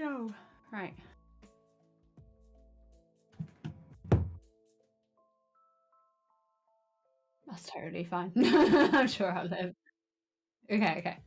No. Right. That's totally fine. I'm sure I'll live. Okay, okay.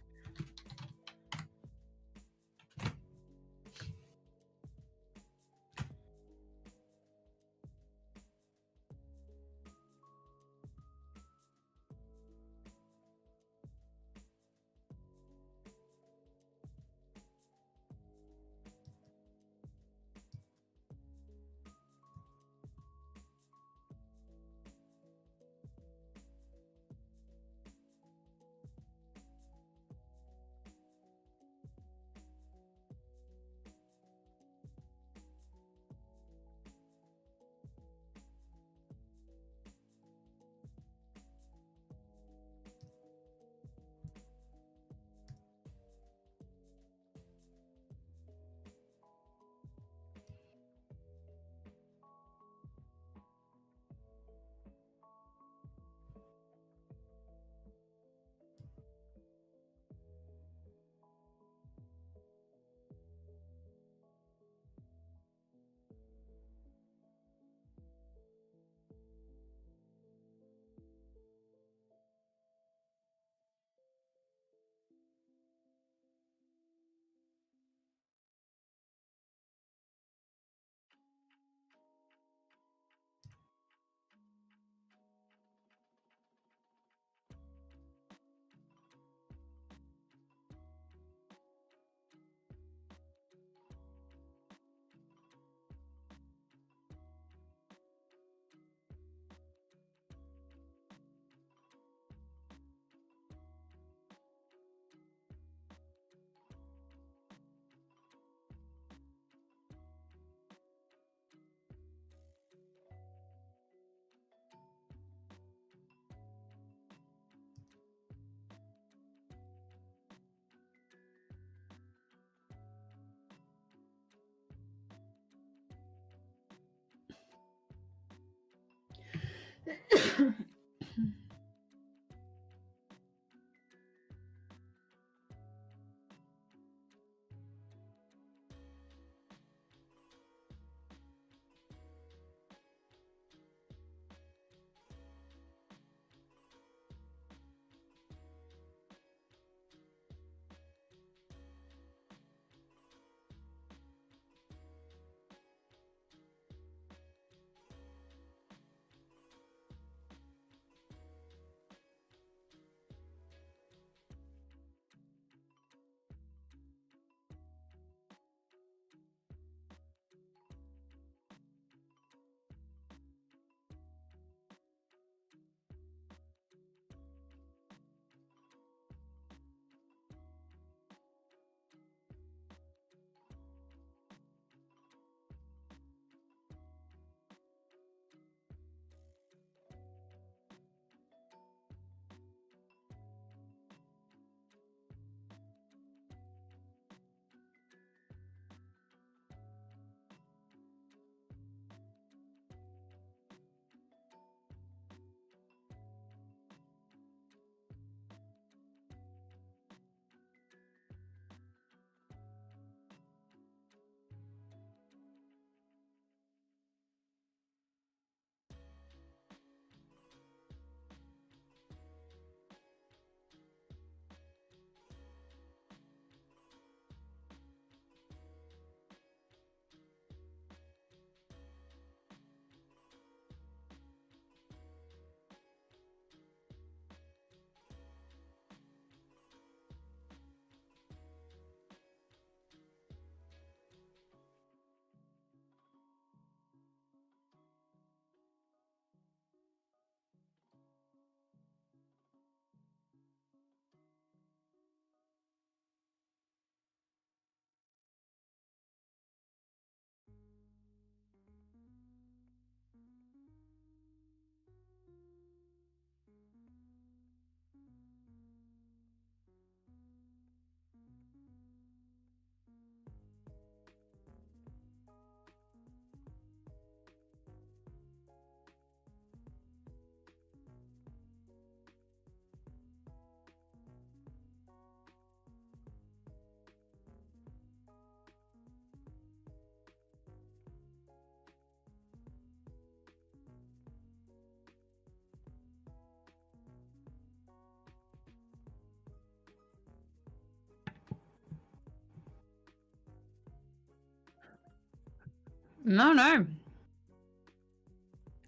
No.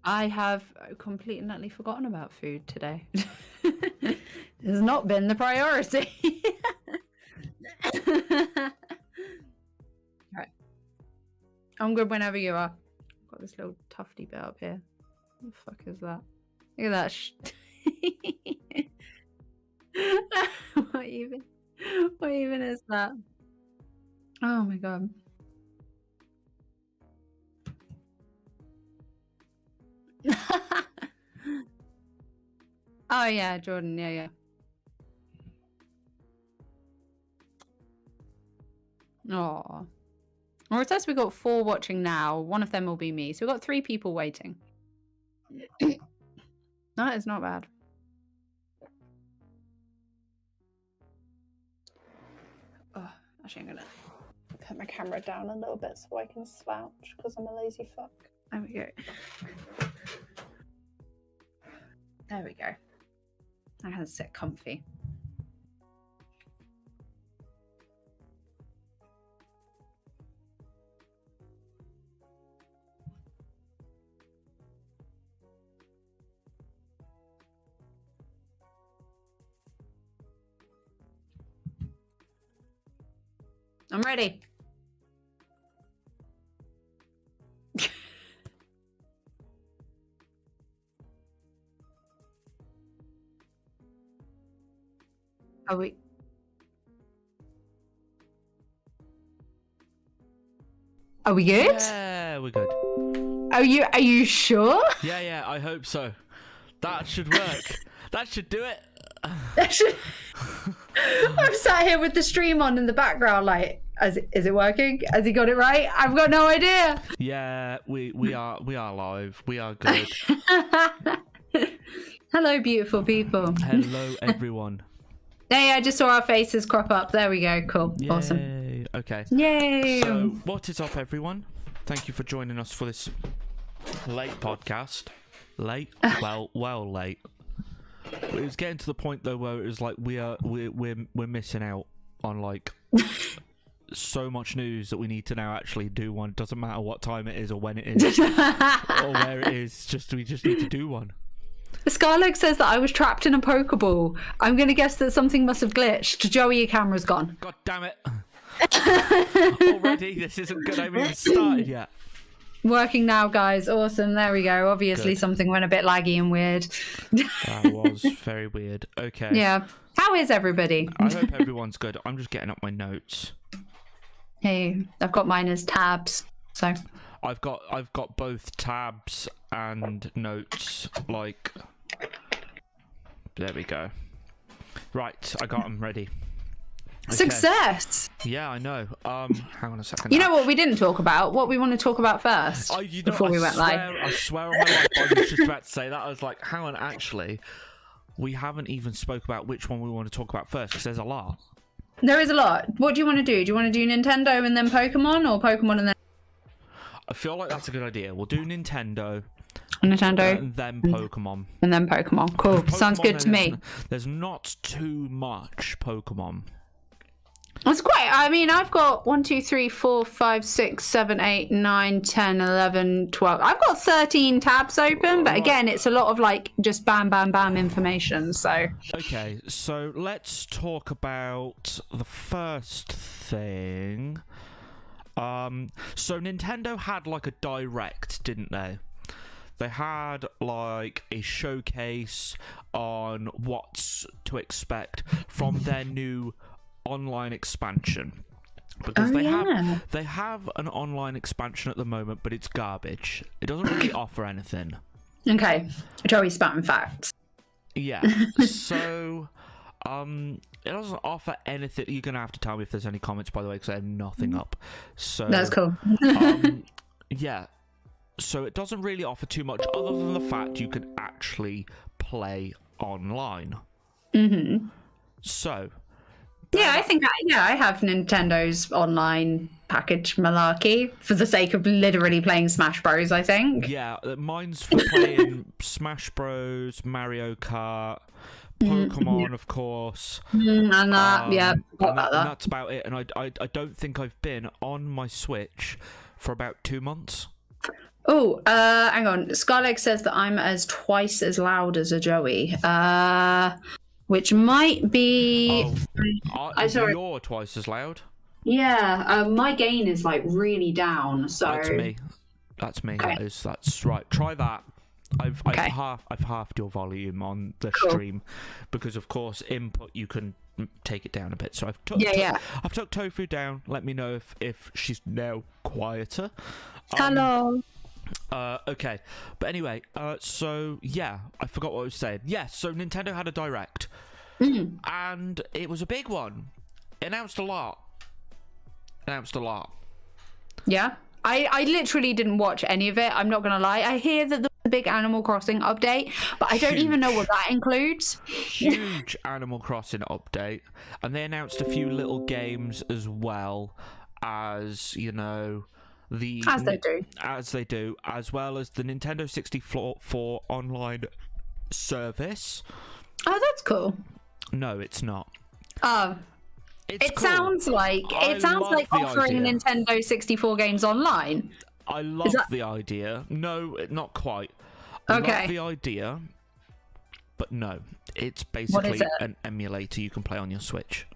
I have completely and utterly forgotten about food today. It has not been the priority. Right. I'm good whenever you are. I've got this little tufty bit up here. What the fuck is that? Look at that. What even is that? Oh my god. Oh yeah, Jordan. Yeah. Oh. Or it says we got 4 watching now. One of them will be me. So we've got 3 people waiting. That is not bad. Oh, actually, I'm gonna put my camera down a little bit so I can slouch because I'm a lazy fuck. There we go. There we go. I had to sit comfy. I'm ready. Are we? Are we good? Yeah, we're good. Are you sure? Yeah, I hope so. That should work. That should do it. I'm sat here with the stream on in the background, like, is it working? Has he got it right? I've got no idea. Yeah, we are live. We are good. Hello, beautiful people. Hello, everyone. Hey, I just saw our faces crop up. There we go. Cool. Yay. Awesome. Okay. Yay. So, what is up, everyone? Thank you for joining us for this late podcast. Late? Well, late. It was getting to the point though where it was like we're missing out on like so much news that we need to now actually do one. Doesn't matter what time it is or when it is or where it is. We just need to do one. Scarleg says that I was trapped in a Pokeball. I'm gonna guess that something must have glitched. Joey, your camera's gone. God damn it! Already, this isn't good. I haven't even started yet. Working now, guys. Awesome. There we go. Obviously, something went a bit laggy and weird. That was very weird. Okay. Yeah. How is everybody? I hope everyone's good. I'm just getting up my notes. Hey, I've got mine as tabs. So I've got both tabs and notes. Like, there we go. Right, I got them ready. Okay. Success. Yeah, I know. Hang on a second. You know what we didn't talk about? What we want to talk about first before we went live. I swear on my life, I was just about to say that. I was like, hang on, actually, we haven't even spoke about which one we want to talk about first because there's a lot. There is a lot. What do you want to do? Do you want to do Nintendo and then Pokemon, or Pokemon and then? I feel like that's a good idea. We'll do Nintendo. And then Pokemon. And then Pokemon. Cool. Pokemon, Sounds good to me. There's not too much Pokemon. It's quite. I mean, I've got 1, 2, 3, 4, 5, 6, 7, 8, 9, 10, 11, 12. I've got 13 tabs open, but again, it's a lot of like just bam, bam, bam information. So. Okay, so let's talk about the first thing. So Nintendo had like a direct, didn't they? They had like a showcase on what's to expect from their new online expansion, because they have an online expansion at the moment, but it's garbage. It doesn't really offer anything. Okay, Joey spam facts. Yeah, so it doesn't offer anything. You're gonna have to tell me if there's any comments, by the way, because I have nothing up. So that's cool. Yeah, so it doesn't really offer too much other than the fact you can actually play online. So yeah, I think I have Nintendo's online package malarkey for the sake of literally playing Smash Bros, I think. Yeah, mine's for playing Smash Bros, Mario Kart, Pokemon, of course. And that, and that's about it. And I don't think I've been on my Switch for about 2 months. Oh, hang on. Scarleg says that I'm twice as loud as a Joey. Which might be. I'm sorry. You're twice as loud. Yeah, my gain is like really down. So That's me. Okay. That's right. Try that. I've Okay. halved your volume on the Cool. stream because, of course, input you can take it down a bit. So I've took I've took Tofu down. Let me know if she's now quieter. Hello. Okay, but anyway, so yeah, I forgot what I was saying. Yes, so Nintendo had a direct, and it was a big one. Announced a lot. Yeah. I literally didn't watch any of it. I'm not gonna lie. I hear that there's a big Animal Crossing update, but I don't even know what that includes. Huge Animal Crossing update, and they announced a few little games as well as, you know, as they do, as well as the Nintendo 64 online service. Oh, that's cool. No, it's not. It cool. sounds like offering idea. Nintendo 64 games online. I love the idea. No, not quite. Okay. I love the idea, but no, it's basically an emulator you can play on your Switch.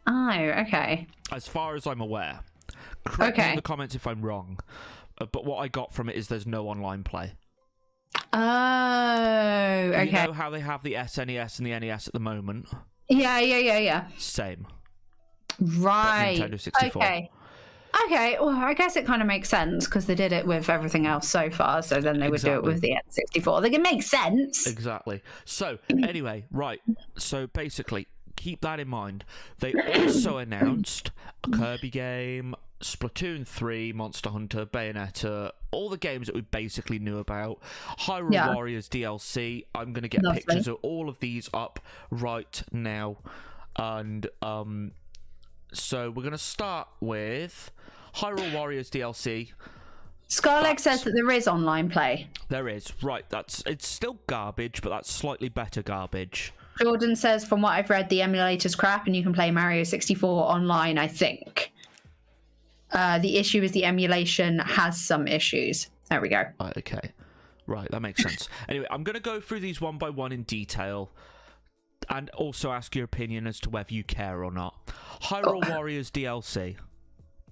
Oh, okay. As far as I'm aware. Correct me in the comments if I'm wrong. But what I got from it is there's no online play. Oh, okay. You know how they have the SNES and the NES at the moment? Yeah. Same. Right. Nintendo 64. Okay, well, I guess it kind of makes sense because they did it with everything else so far, so then they would do it with the N64. Like, it makes sense. Exactly. So, anyway, right. So, basically, keep that in mind. They also announced a Kirby game, Splatoon 3, Monster Hunter, Bayonetta, all the games that we basically knew about. Hyrule Warriors DLC. I'm going to get pictures of all of these up right now. And, so we're going to start with Hyrule Warriors DLC. Scarleg says that there is online play. There is. Right, it's still garbage, but that's slightly better garbage. Jordan says, from what I've read, the emulator's crap and you can play Mario 64 online, I think. The issue is the emulation has some issues. There we go. Okay. Right, that makes sense. Anyway, I'm going to go through these one by one in detail and also ask your opinion as to whether you care or not. Hyrule Warriors DLC.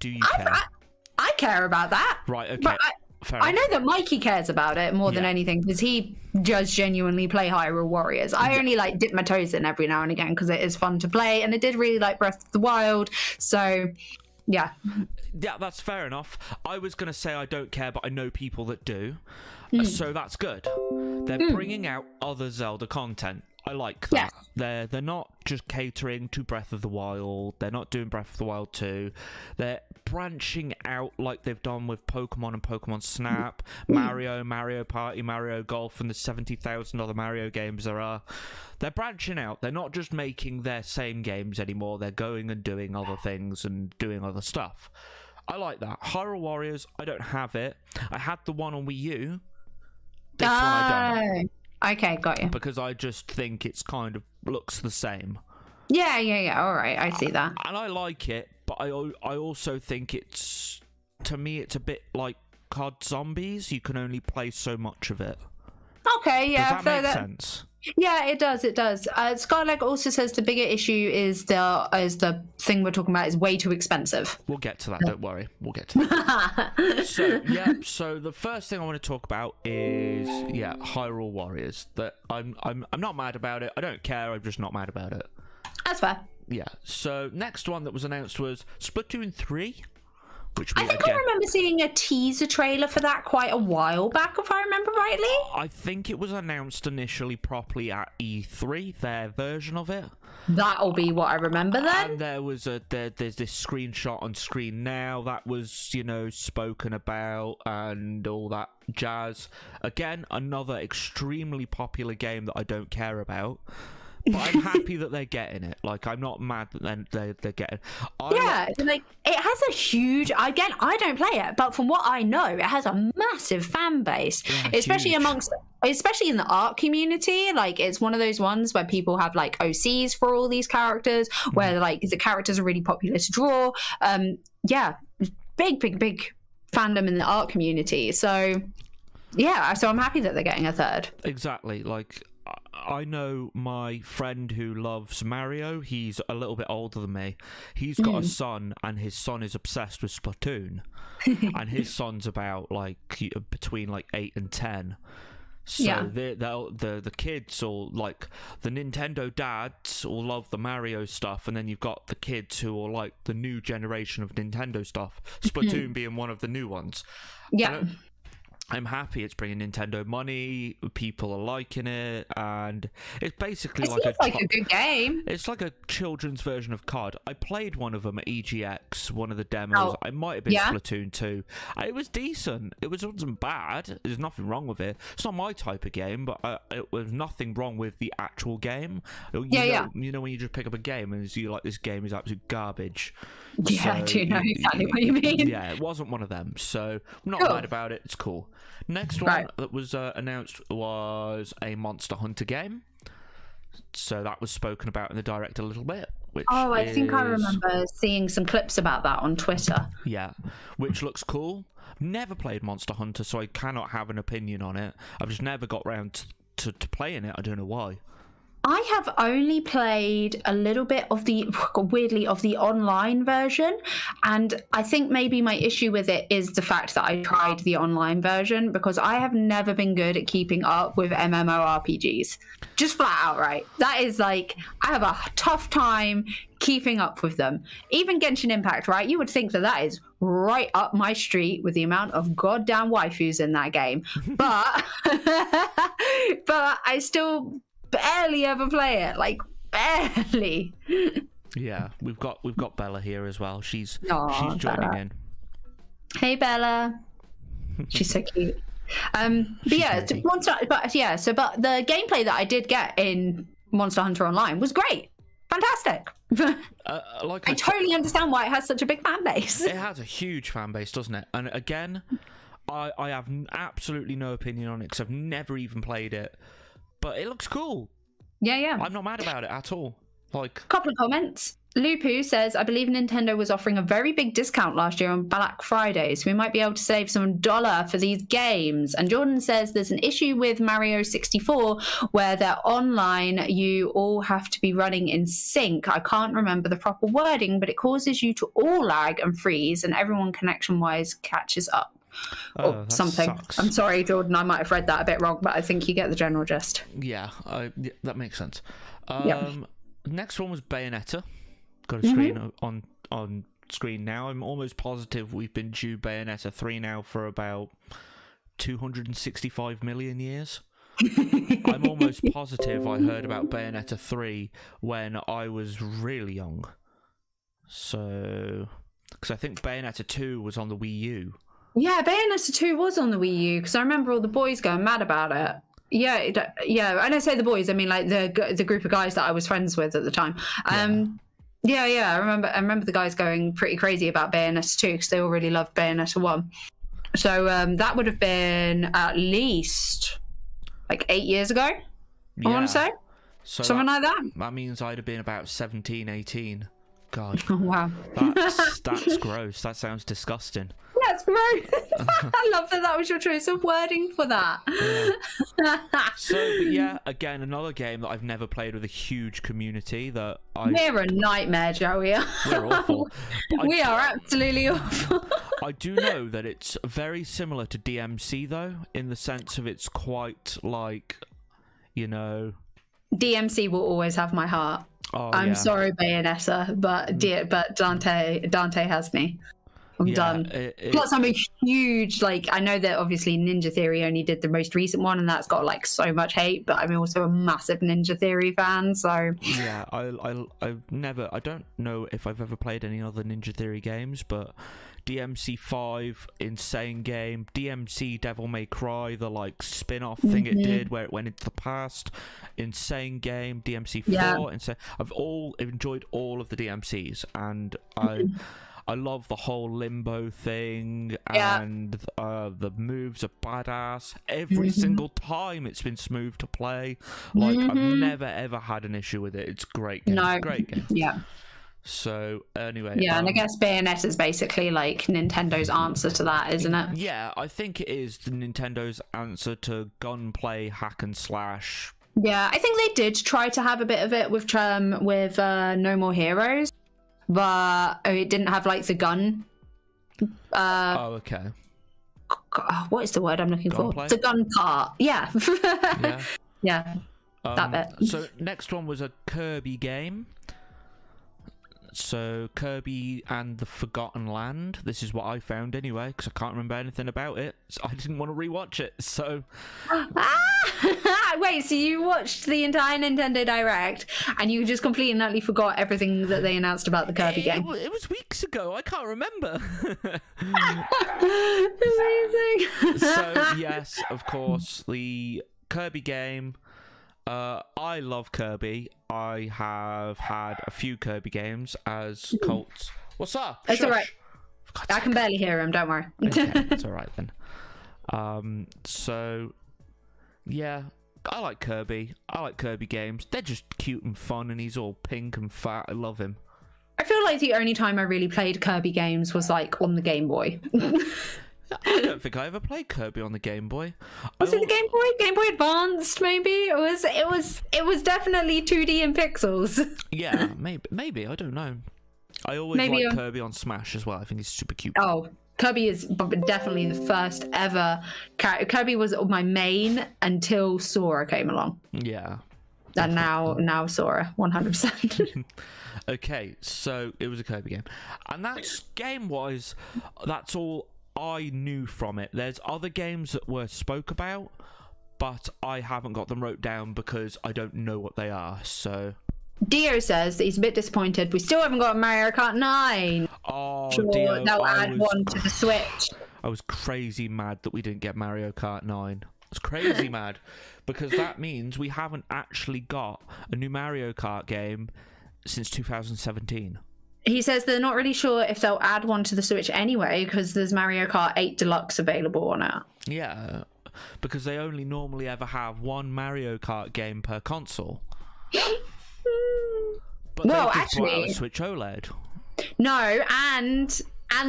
Do you care? I care about that. Right, okay. But I know that Mikey cares about it more than anything because he does genuinely play Hyrule Warriors. I only like dip my toes in every now and again because it is fun to play, and I did really like Breath of the Wild. So, yeah. Yeah, that's fair enough. I was going to say I don't care, but I know people that do. So that's good. They're bringing out other Zelda content. I like that. Yeah. They're not just catering to Breath of the Wild. They're not doing Breath of the Wild 2. They're branching out like they've done with Pokemon and Pokemon Snap, Mario, Mario Party, Mario Golf, and the 70,000 other Mario games there are. They're branching out. They're not just making their same games anymore. They're going and doing other things and doing other stuff. I like that. Hyrule Warriors, I don't have it. I had the one on Wii U. This one I don't. Okay, got you. Because I just think it's kind of looks the same. Yeah. All right, I see that. And I like it, but I also think to me, it's a bit like COD Zombies. You can only play so much of it. Okay, yeah. Does that make sense? Yeah, it does. Scarleg also says the bigger issue is the thing we're talking about is way too expensive. We'll get to that. Don't worry. We'll get to that. So the first thing I want to talk about is Hyrule Warriors. That I'm not mad about it. I don't care. I'm just not mad about it. That's fair. Yeah. So next one that was announced was Splatoon 3. I think I remember seeing a teaser trailer for that quite a while back, if I remember rightly. I think it was announced initially properly at E3, their version of it. That'll be what I remember then. And there was there's this screenshot on screen now that was, spoken about and all that jazz. Again, another extremely popular game that I don't care about. But I'm happy that they're getting it. Like, I'm not mad that they're getting it. It has a huge... Again, I don't play it, but from what I know, it has a massive fan base, especially in the art community. Like, it's one of those ones where people have, like, OCs for all these characters, where, like, the characters are really popular to draw. Big fandom in the art community. So yeah, so I'm happy that they're getting a third. Exactly. Like, I know my friend who loves Mario. He's a little bit older than me. He's got a son, and his son is obsessed with Splatoon. And his son's about like between like 8 and 10. So the kids, or like the Nintendo dads, all love the Mario stuff, and then you've got the kids who are like the new generation of Nintendo stuff. Splatoon being one of the new ones. Yeah. I'm happy it's bringing Nintendo money. People are liking it, and it's basically It seems like a good game. It's like a children's version of COD. I played one of them at EGX, one of the demos. I might have been Splatoon 2. It was decent. It wasn't bad. There's nothing wrong with it. It's not my type of game, but it was nothing wrong with the actual game. You know when you just pick up a game and you're like, this game is absolute garbage. Yeah, So, I do know exactly what you mean. Yeah, it wasn't one of them. So I'm not mad about it. It's cool. Next one that was announced was a Monster Hunter game. So that was spoken about in the direct a little bit. I think I remember seeing some clips about that on Twitter. Yeah, which looks cool. Never played Monster Hunter, so I cannot have an opinion on it. I've just never got round to playing it. I don't know why. I have only played a little bit of the online version, and I think maybe my issue with it is the fact that I tried the online version, because I have never been good at keeping up with MMORPGs. Just flat out, right? That is like, I have a tough time keeping up with them. Even Genshin Impact, right? You would think that is right up my street with the amount of goddamn waifus in that game. But I still barely ever play it, like barely. Yeah, we've got Bella here as well. She's joining Bella. in. Hey Bella, she's so cute. But the gameplay that I did get in Monster Hunter Online was great, fantastic. I totally understand why it has such a big fan base. It has a huge fan base, doesn't it? And again, I have absolutely no opinion on it because I've never even played it. But it looks cool. Yeah. I'm not mad about it at all. Couple of comments. Lupu says, I believe Nintendo was offering a very big discount last year on Black Friday, so we might be able to save some dollar for these games. And Jordan says there's an issue with Mario 64 where they're online, you all have to be running in sync. I can't remember the proper wording, but it causes you to all lag and freeze, and everyone connection-wise catches up. Or something. Sucks. I'm sorry, Jordan, I might have read that a bit wrong, but I think you get the general gist. Yeah, that makes sense. Next one was Bayonetta. Got a screen on screen now. I'm almost positive we've been due Bayonetta 3 now for about 265 million years. I'm almost positive I heard about Bayonetta 3 when I was really young. So, because I think Bayonetta 2 was on the Wii U. Yeah, Bayonetta 2 was on the Wii U, because I remember all the boys going mad about it. Yeah. And I say the boys, I mean like the group of guys that I was friends with at the time. Yeah. I remember the guys going pretty crazy about Bayonetta 2 because they all really loved Bayonetta 1. So that would have been at least like 8 years ago, I want to say. So something like that. That means I'd have been about 17, 18. God. Oh, wow. That's gross. That sounds disgusting. That's gross. I love that was your choice of wording for that. Yeah. Again, another game that I've never played with a huge community that We're a nightmare, Joey. We're awful. We are absolutely awful. I do know that it's very similar to DMC, though, in the sense of it's quite like, DMC will always have my heart. I'm sorry, Bayonetta, but Dante has me. I'm done. Plus, I'm a huge, I know that obviously Ninja Theory only did the most recent one, and that's got so much hate, but I'm also a massive Ninja Theory fan, so. Yeah, I don't know if I've ever played any other Ninja Theory games, but DMC 5, insane game. DMC Devil May Cry, the spin-off thing it did where it went into the past, insane game. DMC 4, insane. I've enjoyed all of the DMCs, and I love the whole limbo thing, and the moves are badass. Every single time it's been smooth to play. I've never ever had an issue with it. It's great game. No. Great game. Yeah. So anyway, Yeah, and I guess Bayonetta is basically like Nintendo's answer to that, isn't it? Yeah, I think it is the Nintendo's answer to gunplay hack and slash. Yeah, I think they did try to have a bit of it with No More Heroes, but it didn't have like the gun. Oh, okay. What is the word I'm looking Gunplay? for? The gun part. Yeah. Yeah. Yeah. That bit. So next one was a Kirby game. So Kirby and the Forgotten Land. This is what I found anyway, because I can't remember anything about it. So I didn't want to rewatch it. So wait, so you watched the entire Nintendo Direct and you just completely and utterly forgot everything that they announced about the Kirby game? It was weeks ago. I can't remember. Amazing. So yes, of course, the Kirby game. I love Kirby. I have had a few Kirby games as Colts. What's up? It's all right. For God's I sake. can barely hear him, don't worry. Okay, it's all right then. So yeah, I like Kirby. I like Kirby games. They're just cute and fun, and he's all pink and fat. I love him. I feel like the only time I really played Kirby games was like on the Game Boy. I don't think I ever played Kirby on the Game Boy. Was it the Game Boy? Game Boy Advanced, maybe? It was definitely 2D in pixels. Yeah, maybe. I don't know. I always like Kirby on Smash as well. I think he's super cute. Oh, Kirby is definitely the first ever character. Kirby was my main until Sora came along. Yeah. And now Sora, 100%. Okay, so it was a Kirby game. And that's game-wise, that's all I knew from it. There's other games that were spoke about, but I haven't got them wrote down because I don't know what they are, so... Dio says that he's a bit disappointed. We still haven't got Mario Kart 9. Oh, Sure, Dio, they'll add one to the Switch. I was crazy mad that we didn't get Mario Kart 9. I was crazy mad, because that means we haven't actually got a new Mario Kart game since 2017. He says they're not really sure if they'll add one to the Switch anyway, because there's Mario Kart 8 Deluxe available on it. Yeah, because they only normally ever have one Mario Kart game per console. But Well, they just brought out actually- a Switch OLED. No, and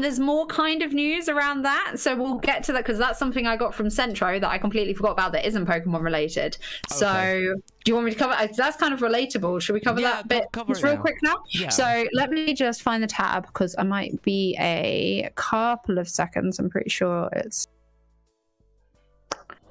there's more kind of news around that, so we'll get to that because that's something I got from Centro that I completely forgot about that isn't Pokemon related. So, Okay. do you want me to cover? That's kind of relatable. Should we cover Yeah, that bit cover just it real now. quick now? Yeah. So let me just find the tab because I might be a couple of seconds. I'm pretty sure it's.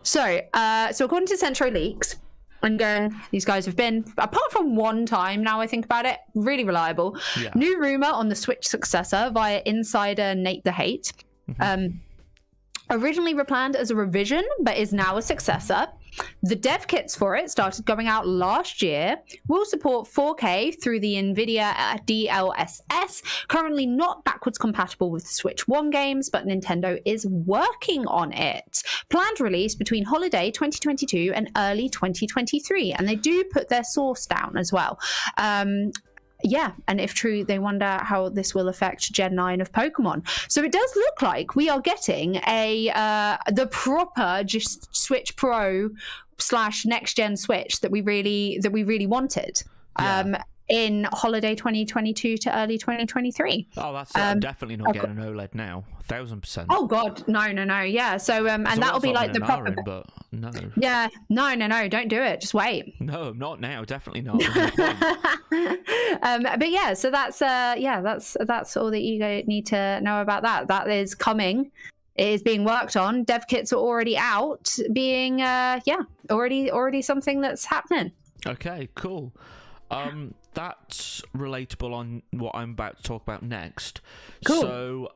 So according to Centro Leaks. And going, these guys have been, apart from one time now I think about it, really reliable. Yeah. New rumor on the Switch successor via insider Nate the Hate. Originally replanned as a revision, but is now a successor. The dev kits for it started going out last year. Will support 4K through the NVIDIA DLSS. Currently not backwards compatible with the Switch 1 games, but Nintendo is working on it. Planned release between holiday 2022 and early 2023. And they do put their source down as well. Yeah, and if true, they wonder how this will affect Gen 9 of Pokemon. So it does look like we are getting the proper just Switch Pro / next gen Switch that we really wanted. Yeah. In holiday 2022 to early 2023. Oh, that's it. I'm definitely not getting an OLED now. 1000%. Oh God, no, yeah. So and that'll be like the proper. But no. Yeah, no, don't do it. Just wait. No, not now. Definitely not. But yeah, so that's all that you need to know about that. That is coming. It is being worked on. Dev kits are already out. Being already something that's happening. Okay, cool. That's relatable on what I'm about to talk about next. Cool. So,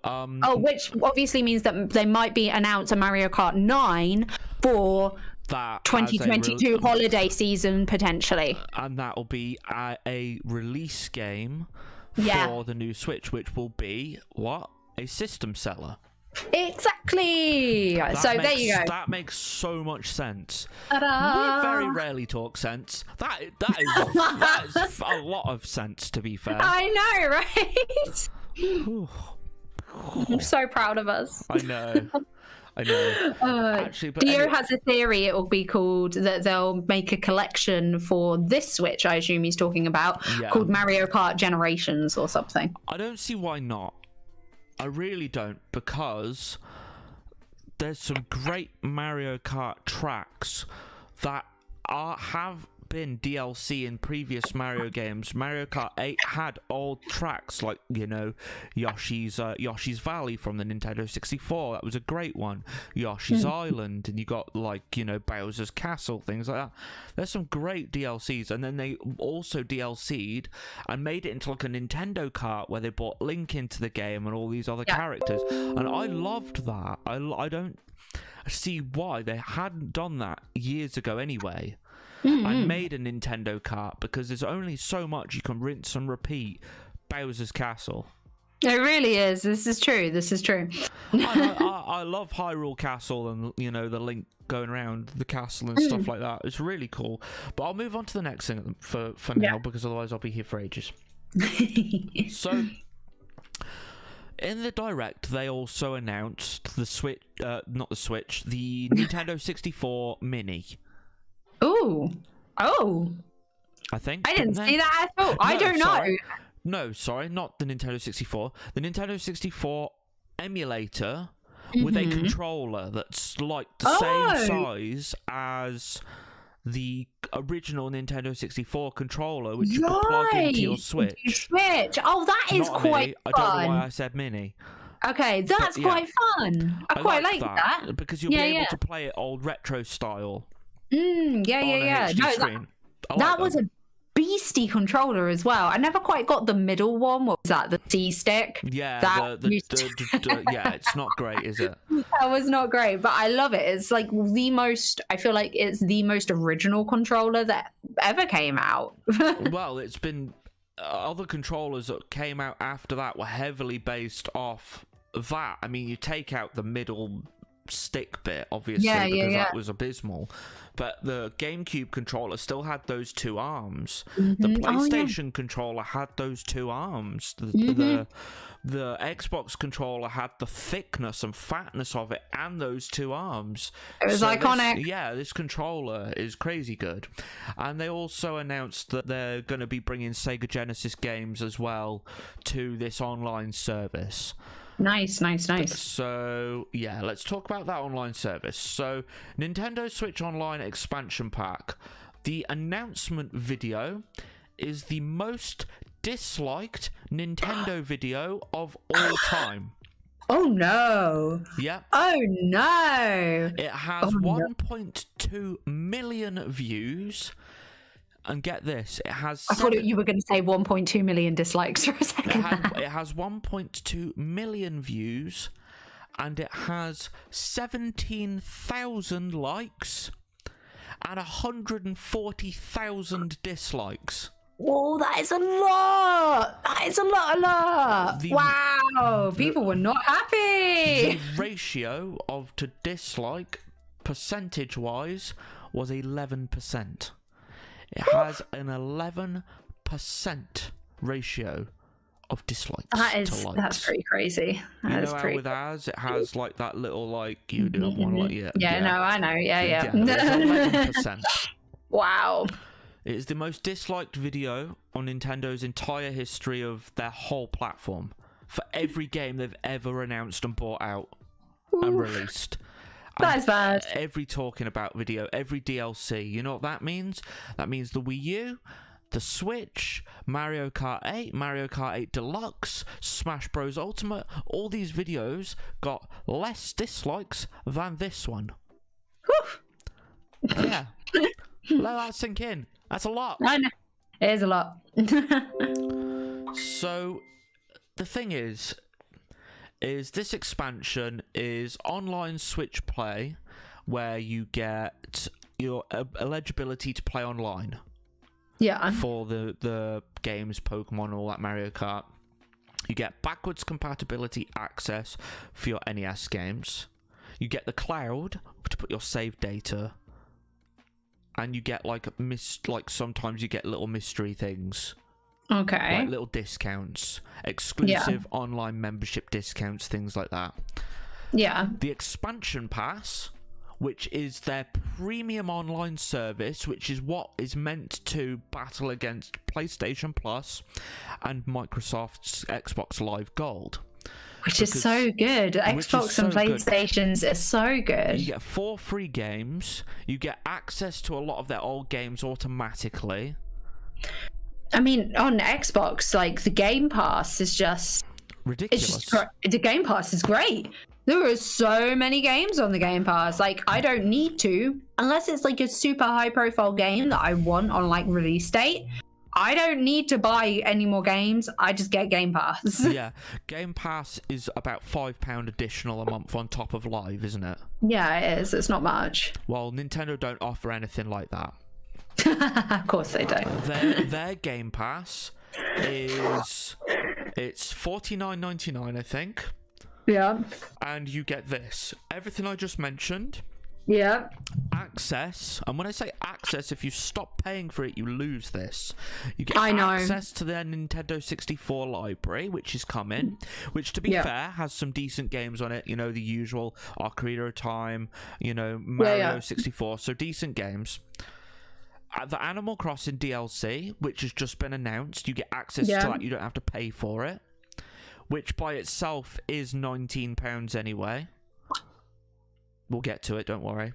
which obviously means that they might be announced a Mario Kart 9 for that 2022 holiday season potentially, and that will be a release game Yeah. for the new Switch, which will be what? A system seller. Exactly. There you go. That makes so much sense. Ta-da. We very rarely talk sense. That is a lot of sense, to be fair. I know, right? I'm so proud of us. I know. I know. Actually, but Dio anyway, has a theory it will be called that they'll make a collection for this Switch, I assume he's talking about, called Mario Kart Generations or something. I don't see why not. I really don't, because there's some great Mario Kart tracks that have been DLC in previous Mario games. Mario Kart 8 had old tracks like, you know, Yoshi's Valley from the Nintendo 64. That was a great one. Yoshi's Island, and you got, like, you know, Bowser's Castle, things like that. There's some great DLCs, and then they also DLC'd and made it into like a Nintendo Kart where they brought Link into the game and all these other characters, and I loved that. I don't see why they hadn't done that years ago anyway. I made a Nintendo Kart, because there's only so much you can rinse and repeat Bowser's Castle. It really is. This is true. I love Hyrule Castle and, you know, the Link going around the castle and stuff like that. It's really cool. But I'll move on to the next thing for now, because otherwise I'll be here for ages. So, in the Direct, they also announced the Switch, the Nintendo 64 Mini. Oh, I think. I didn't see that at all. I don't know. No, sorry, not the Nintendo 64. The Nintendo 64 emulator with a controller that's like the same size as the original Nintendo 64 controller, which you can plug into your Switch. Oh, that is quite fun. I don't know why I said mini. Okay, that's quite fun. I quite like that. Because you'll be able to play it old retro style. Yeah. No, that was a beastie controller as well. I never quite got the middle one. What was that? The C stick? Yeah, yeah, it's not great, is it? That was not great, but I love it. It's like I feel like it's the most original controller that ever came out. Well, it's been other controllers that came out after that were heavily based off that. I mean, you take out the middle stick bit, obviously, because that was abysmal, but the GameCube controller still had those two arms. The PlayStation controller had those two arms. The Xbox controller had the thickness and fatness of it and those two arms. It was iconic. This controller is crazy good. And they also announced that they're going to be bringing Sega Genesis games as well to this online service. Nice. So, yeah, let's talk about that online service. So, Nintendo Switch Online Expansion Pack. The announcement video is the most disliked Nintendo video of all time. Oh, no. Yeah. Oh, no. It has 1.2 million views. And get this, it has... I thought you were going to say 1.2 million dislikes for a second. It has 1.2 million views, and it has 17,000 likes and 140,000 dislikes. Whoa, that is a lot. That is a lot. Wow, people were not happy. The ratio to dislike, percentage-wise, was 11%. It has an 11% ratio of dislikes to likes. That's pretty crazy. That how with ours, it has like that little like you do one like no, I know. Yeah. It's 11%. Wow. It is the most disliked video on Nintendo's entire history of their whole platform for every game they've ever announced and brought out and released. That's bad. Every talking about video, every DLC. You know what that means? That means the Wii U, the Switch, Mario Kart 8, Mario Kart 8 Deluxe, Smash Bros. Ultimate. All these videos got less dislikes than this one. Yeah. Let that sink in. That's a lot. I know. It is a lot. So, the thing is this expansion is online Switch play, where you get your eligibility to play online. Yeah. For the games, Pokemon, all that, Mario Kart. You get backwards compatibility access for your NES games. You get the cloud to put your save data. And you get like sometimes you get little mystery things. Okay. Like little discounts, exclusive online membership discounts, things like that. Yeah. The expansion pass, which is their premium online service, which is what is meant to battle against PlayStation Plus and Microsoft's Xbox Live Gold. Which is so good. Xbox and PlayStations are so good. You get 4 free games. You get access to a lot of their old games automatically. I mean, on Xbox, like, the Game Pass is just... ridiculous. The Game Pass is great. There are so many games on the Game Pass. Like, I don't need to, unless it's like a super high profile game that I want on like release date. I don't need to buy any more games. I just get Game Pass. Yeah, Game Pass is about £5 additional a month on top of Live, isn't it? Yeah, it is. It's not much. Well, Nintendo don't offer anything like that. Of course they don't. Their Game Pass it's $49.99, I think. Yeah. And you get this. Everything I just mentioned. Yeah. Access, and when I say access, if you stop paying for it, you lose this. You get I know. access to their Nintendo 64 library, which is coming, which, to be fair, has some decent games on it. You know, the usual Ocarina of Time, you know, Mario 64, so decent games. The Animal Crossing DLC, which has just been announced, you get access to that. You don't have to pay for it, which by itself is £19 anyway. We'll get to it, don't worry.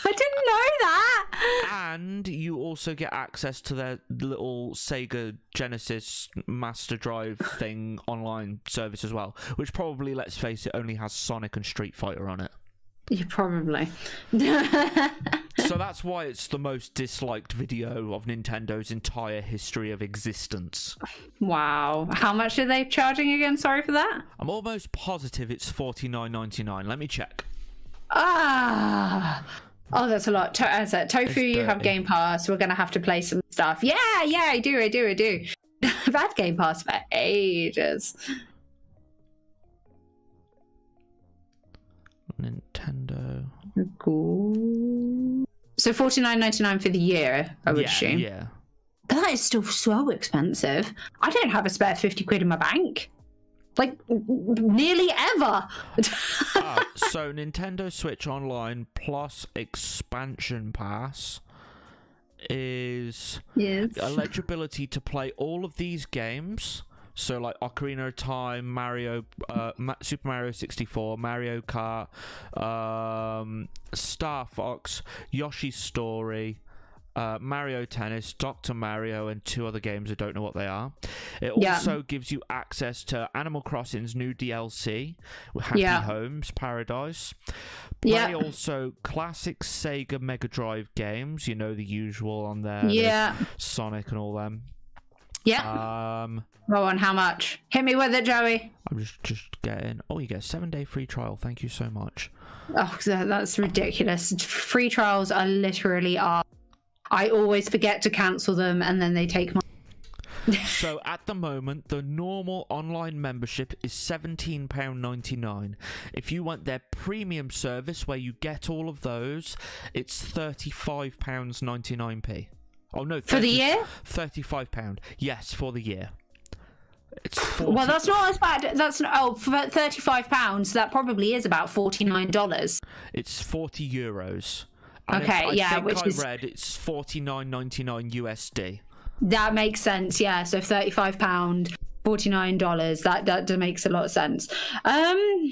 I didn't know that. And you also get access to their little Sega Genesis Master Drive thing online service as well, which probably, let's face it, only has Sonic and Street Fighter on it. Yeah, probably. So that's why it's the most disliked video of Nintendo's entire history of existence. Wow. How much are they charging again? Sorry for that. I'm almost positive it's $49.99. Let me check. Oh, that's a lot. Tofu, you have Game Pass. We're going to have to play some stuff. Yeah, I do. I've had Game Pass for ages. Nintendo. Cool. So $49.99 for the year, I would assume. Yeah. But that is still so expensive. I don't have a spare 50 quid in my bank. Like, nearly ever. So Nintendo Switch Online plus expansion pass is eligibility to play all of these games. So like Ocarina of Time, Mario, Super Mario 64, Mario Kart, Star Fox, Yoshi's Story, Mario Tennis, Dr. Mario, and 2 other games. I don't know what they are. It also gives you access to Animal Crossing's new DLC, Happy Homes Paradise. Play also classic Sega Mega Drive games, you know, the usual on there. Sonic and all them. Go on, how much? Hit me with it, Joey. I'm just getting... Oh, you get a 7-day free trial. Thank you so much. Oh, that's ridiculous. Free trials are literally... I always forget to cancel them, and then they take my... So, at the moment, the normal online membership is £17.99. If you want their premium service, where you get all of those, it's £35.99p. Oh, no. For the year? £35. Yes, for the year. It's 40... Well, that's not as bad. That's for £35. That probably is about $49. It's €40. And okay, I read it's $49.99 USD. That makes sense. Yeah, so £35, $49. That makes a lot of sense. I don't know.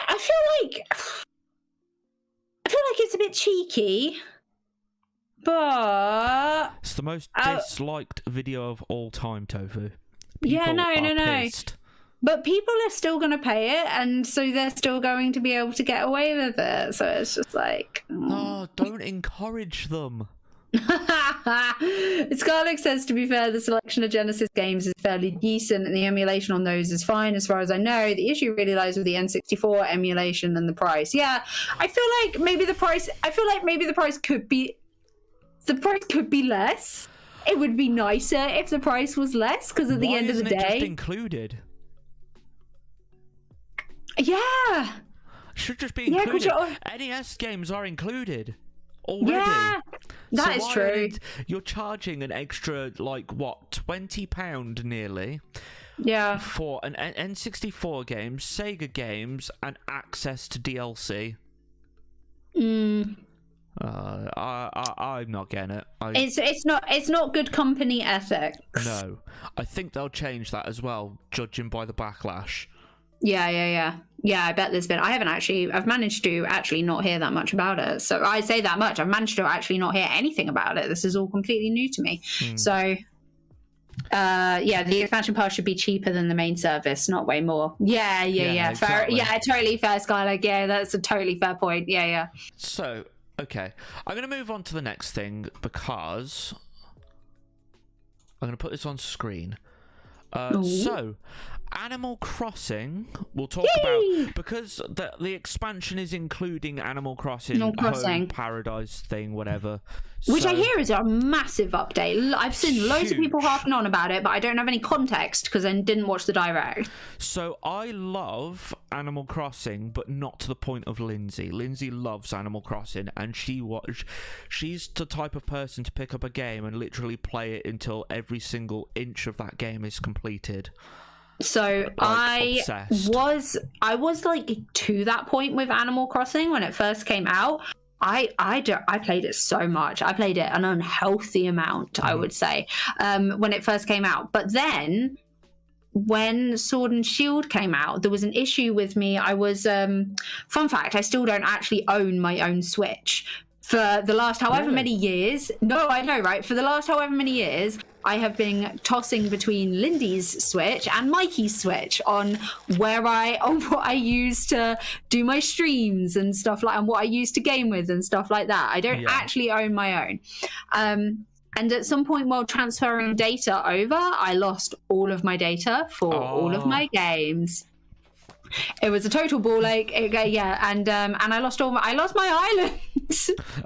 I feel like it's a bit cheeky. But it's the most disliked video of all time, Tofu. No. Pissed. But people are still going to pay it, and so they're still going to be able to get away with it. So it's just like... Oh, don't encourage them. Scarlett says, to be fair, the selection of Genesis games is fairly decent, and the emulation on those is fine as far as I know. The issue really lies with the N64 emulation and the price. Yeah, I feel like maybe the price could be... The price could be less. It would be nicer if the price was less, because at the end of the day... Why isn't it just included? Yeah. Should just be included. NES games are included already. Yeah, that is true. You're charging an extra, like, what, £20 nearly Yeah. For an N64 game, Sega games, and access to DLC. I'm not getting it. It's not good company ethics. No, I think they'll change that as well, judging by the backlash. Yeah. I bet there's been. I've managed to actually not hear that much about it. So I say that much. I've managed to actually not hear anything about it. This is all completely new to me. So, the expansion pass should be cheaper than the main service, not way more. Yeah. Exactly. Fair. Yeah, totally fair, Skylar. Yeah, that's a totally fair point. Yeah. So, okay, I'm going to move on to the next thing because I'm going to put this on screen. So, Animal Crossing, we'll talk about, because the expansion is including Animal Crossing, Home Paradise thing, whatever. Which I hear is a massive update. I've seen loads of people harping on about it, but I don't have any context because I didn't watch the direct. So I love Animal Crossing, but not to the point of Lindsay. Lindsay loves Animal Crossing, and she's the type of person to pick up a game and literally play it until every single inch of that game is completed. So I was like to that point with Animal Crossing when it first came out. I played it so much. I played it an unhealthy amount, I would say, when it first came out. But then when Sword and Shield came out, there was an issue with me. I was fun fact, I still don't actually own my own Switch. For the last however many years, no, I know, right? For the last however many years, I have been tossing between Lindy's Switch and Mikey's Switch on what I use to do my streams and stuff like, and what I use to game with and stuff like that. I don't actually own my own. And at some point while transferring data over, I lost all of my data for all of my games. It was a total ball ache. And I lost my island.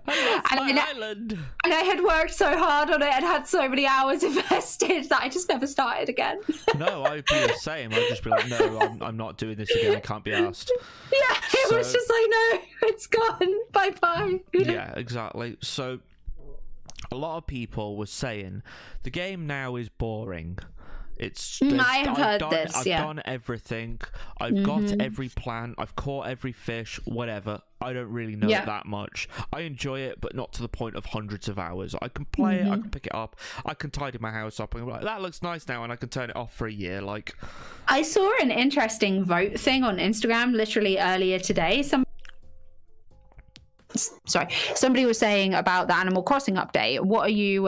Island. And I had worked so hard on it and had so many hours invested that I just never started again. No, I'd be the same. I'd just be like, no, I'm not doing this again. I can't be asked. Yeah, it was just like, no, it's gone. Bye-bye. Yeah, exactly. So a lot of people were saying the game now is boring. I have heard this. I've done everything. I've got every plant. I've caught every fish. Whatever. I don't really know it that much. I enjoy it, but not to the point of hundreds of hours. I can play it. I can pick it up. I can tidy my house up and be like, that looks nice now, and I can turn it off for a year. Like, I saw an interesting vote thing on Instagram literally earlier today. Somebody was saying about the Animal Crossing update. What are you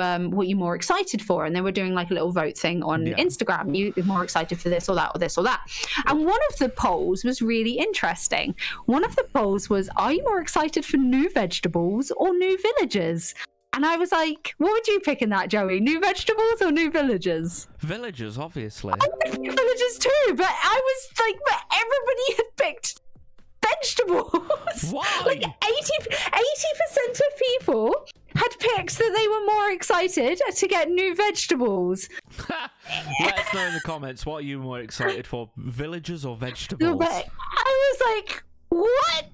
more excited for? And they were doing like a little vote thing on Instagram. You're more excited for this or that or this or that. And one of the polls was really interesting. One of the polls was, are you more excited for new vegetables or new villagers? And I was like, what would you pick in that, Joey? New vegetables or new villagers? Villagers, obviously. I would pick villagers too, but I was like, but everybody had picked vegetables. Why? Like 80% of people had picked that they were more excited to get new vegetables. Let us know in the comments, what are you more excited for, villagers or vegetables? But I was like, what?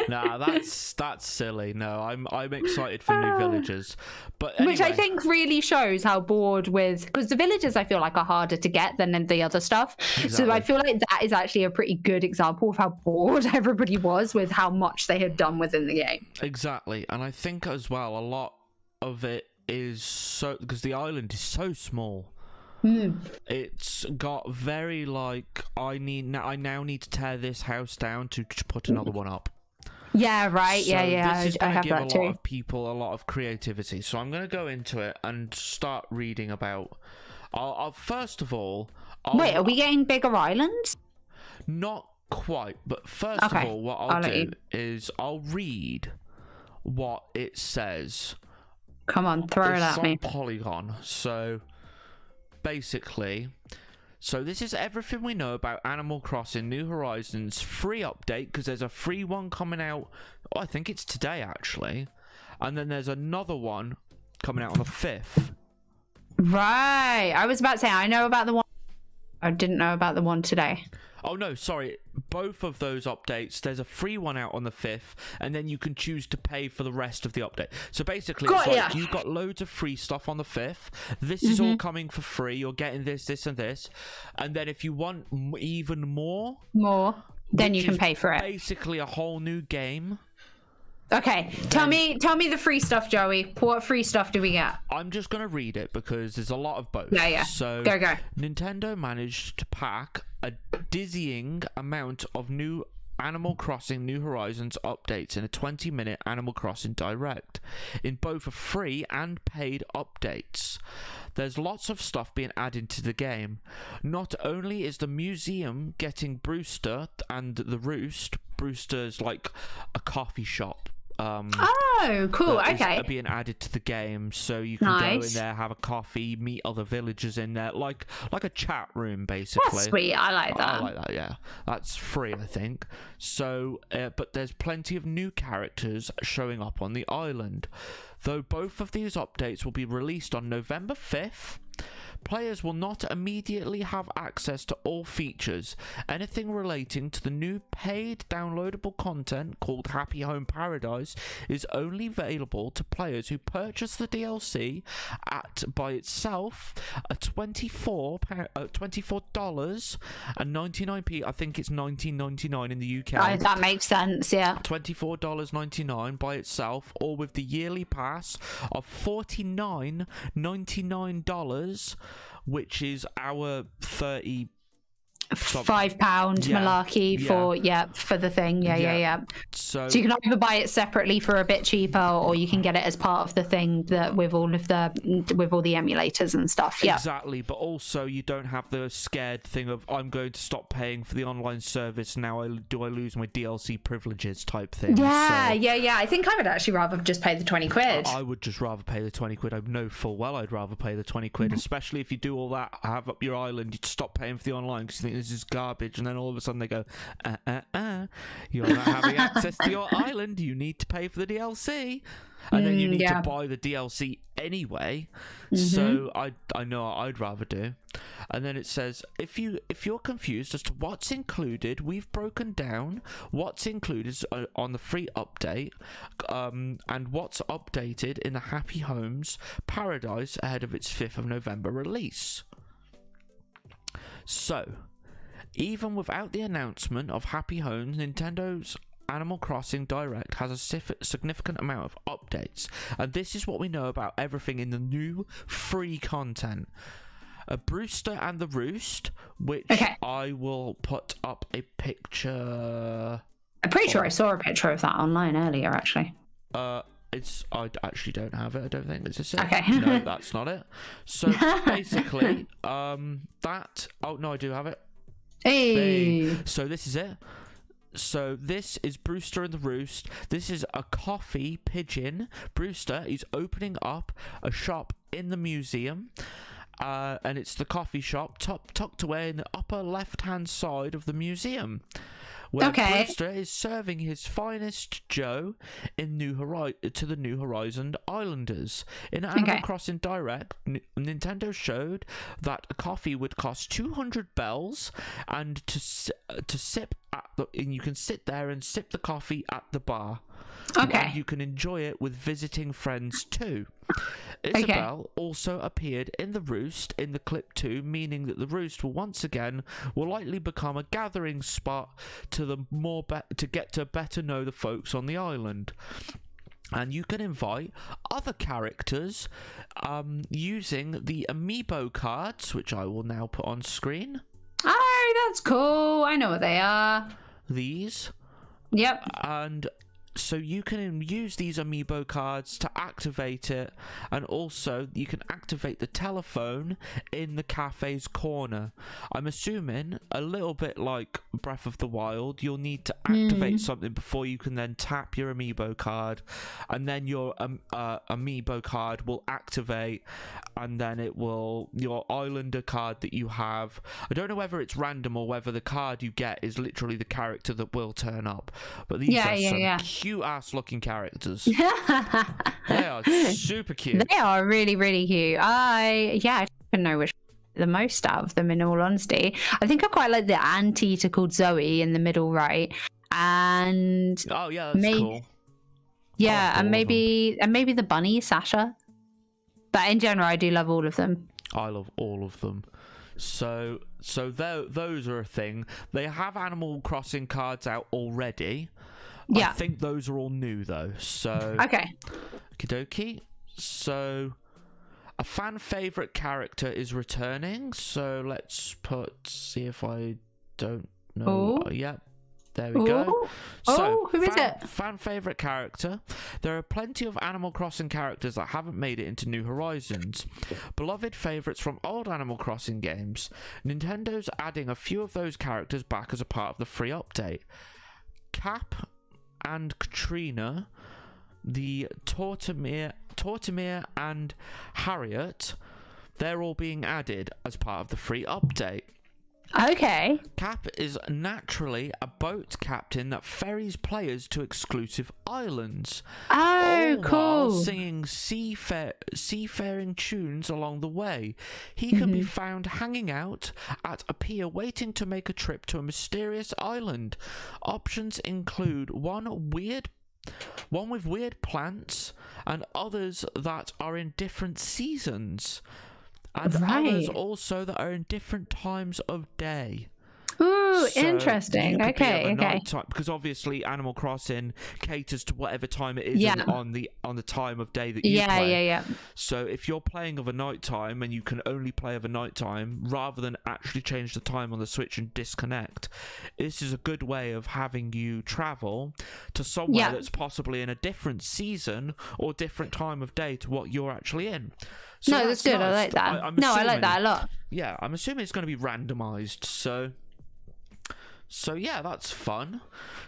Nah, that's silly. No, I'm excited for new villagers, but anyway. Which I think really shows how bored with, because the villagers I feel like are harder to get than the other stuff. Exactly. So I feel like that is actually a pretty good example of how bored everybody was with how much they had done within the game. Exactly, and I think as well a lot of it is so because the island is so small. It's got very like I now need to tear this house down to put another one up. Yeah, right. So yeah. This is I going to have give that a lot too. of people a lot of creativity. So I'm going to go into it and start reading about. I'll first of all. Wait, are we getting bigger islands? Not quite, but first of all, what I'll do is I'll read what it says. Come on, throw it at me. Polygon. So. Basically, so this is everything we know about Animal Crossing New Horizons free update, because there's a free one coming out, I think it's today actually, and then there's another one coming out on the 5th. Right, I was about to say I know about the one, I didn't know about the one today. Oh no, sorry. Both of those updates, there's a free one out on the 5th, and then you can choose to pay for the rest of the update. So basically, it's like you've got loads of free stuff on the 5th. This is all coming for free. You're getting this, this, and this. And then if you want even more, then you can pay for it. Basically, a whole new game. Okay, tell me the free stuff, Joey. What free stuff do we get? I'm just gonna read it because there's a lot of both. Yeah. So go. Nintendo managed to pack a dizzying amount of new Animal Crossing New Horizons updates in a 20-minute Animal Crossing Direct, in both a free and paid updates. There's lots of stuff being added to the game. Not only is the museum getting Brewster and the Roost. Brewster's like a coffee shop. Oh, cool. Okay. Being added to the game, so you can go in there, have a coffee, meet other villagers in there, like a chat room, basically. That's sweet. I like that. I like that. Yeah, that's free, I think. So, but there's plenty of new characters showing up on the island. Though both of these updates will be released on November 5th. Players will not immediately have access to all features. Anything relating to the new paid downloadable content called Happy Home Paradise is only available to players who purchase the DLC at, by itself, a $24.99. I think it's $19.99 in the UK. Oh, that makes sense, yeah. $24.99 by itself, or with the yearly pass of $49.99, which is our £35 malarkey for the thing. Yeah. So you can either buy it separately for a bit cheaper, or you can get it as part of the thing that with all the emulators and stuff. Yeah, exactly. But also you don't have the scared thing of I'm going to stop paying for the online service now. Do I lose my DLC privileges type thing? Yeah. I think I would actually rather just pay the 20 quid. I would just rather pay the 20 quid. I know full well I'd rather pay the 20 quid, especially if you do all that, have up your island, you stop paying for the online because you think this is garbage, and then all of a sudden they go, you're not having access to your island, you need to pay for the DLC, and then you need to buy the DLC anyway. So I know what I'd rather do. And then it says, if you're confused as to what's included, we've broken down what's included on the free update, and what's updated in the Happy Homes Paradise ahead of its 5th of November release. So, even without the announcement of Happy Homes, Nintendo's Animal Crossing Direct has a significant amount of updates, and this is what we know about everything in the new free content. Brewster and the Roost, which I will put up a picture. I'm pretty sure I saw a picture of that online earlier, actually. I actually don't have it. I don't think it's a set. Okay. No, that's not it. So basically, that. Oh no, I do have it. Hey. So this is it. So this is Brewster and the Roost. This is a coffee pigeon. Brewster is opening up a shop in the museum. And it's the coffee shop tucked away in the upper left-hand side of the museum, where Brewster is serving his finest Joe in to the New Horizon Islanders. In Animal Crossing Direct, Nintendo showed that a coffee would cost 200 bells, and and you can sit there and sip the coffee at the bar. And you can enjoy it with visiting friends too. Isabelle also appeared in the Roost in the clip too, meaning that the Roost will likely become a gathering spot to get to better know the folks on the island. And you can invite other characters using the amiibo cards, which I will now put on screen. Oh, that's cool. I know what they are. These. Yep. And so you can use these amiibo cards to activate it, and also you can activate the telephone in the cafe's corner. I'm assuming a little bit like Breath of the Wild, you'll need to activate something before you can then tap your amiibo card, and then your amiibo card will activate, and then your islander card that you have, I don't know whether it's random or whether the card you get is literally the character that will turn up, but these are some cute ass looking characters. They are super cute. They are really, really cute. I don't know which the most out of them, in all honesty. I think I quite like the anteater called Zoe in the middle right, and oh yeah, that's cool. Yeah, and maybe the bunny Sasha. But in general, I do love all of them. I love all of them. So those are a thing. They have Animal Crossing cards out already. Yeah. I think those are all new though. So okay. Okie dokie. So a fan favorite character is returning. So let's see if I don't know. Yeah. There we go. So, who is it? Fan favorite character. There are plenty of Animal Crossing characters that haven't made it into New Horizons. Beloved favorites from old Animal Crossing games. Nintendo's adding a few of those characters back as a part of the free update. Cap and Katrina, the Tortimere and Harriet, they're all being added as part of the free update. Okay. Cap is naturally a boat captain that ferries players to exclusive islands. Oh, all cool. While singing seafaring tunes along the way. He can be found hanging out at a pier waiting to make a trip to a mysterious island. Options include one with weird plants and others that are in different seasons. And others also that are in different times of day. Ooh, interesting. Okay. Nighttime, because obviously Animal Crossing caters to whatever time it is on the time of day that you play. Yeah. So if you're playing of a nighttime and you can only play of a nighttime, rather than actually change the time on the Switch and disconnect, this is a good way of having you travel to somewhere that's possibly in a different season or different time of day to what you're actually in. So no, that's good. Nice. I like that. I like that a lot. Yeah, I'm assuming it's going to be randomized. So yeah, that's fun.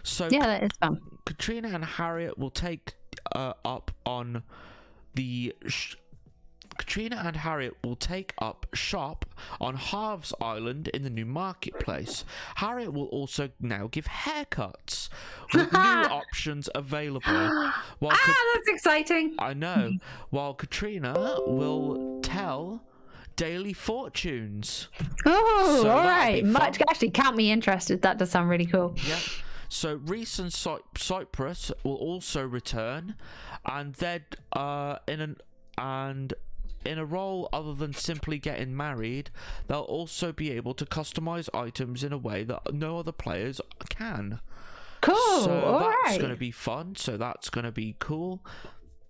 So yeah, that is fun. Katrina and Harriet will take up shop on Halves Island in the new marketplace. Harriet will also now give haircuts with new options available. That's exciting. I know. While Katrina will tell daily fortunes. Oh, all right. Much actually count me interested. That does sound really cool. Yeah. So Reese and Cypress will also return, and they're in a role other than simply getting married, they'll also be able to customize items in a way that no other players can. Cool. So that's going to be fun. So that's going to be cool.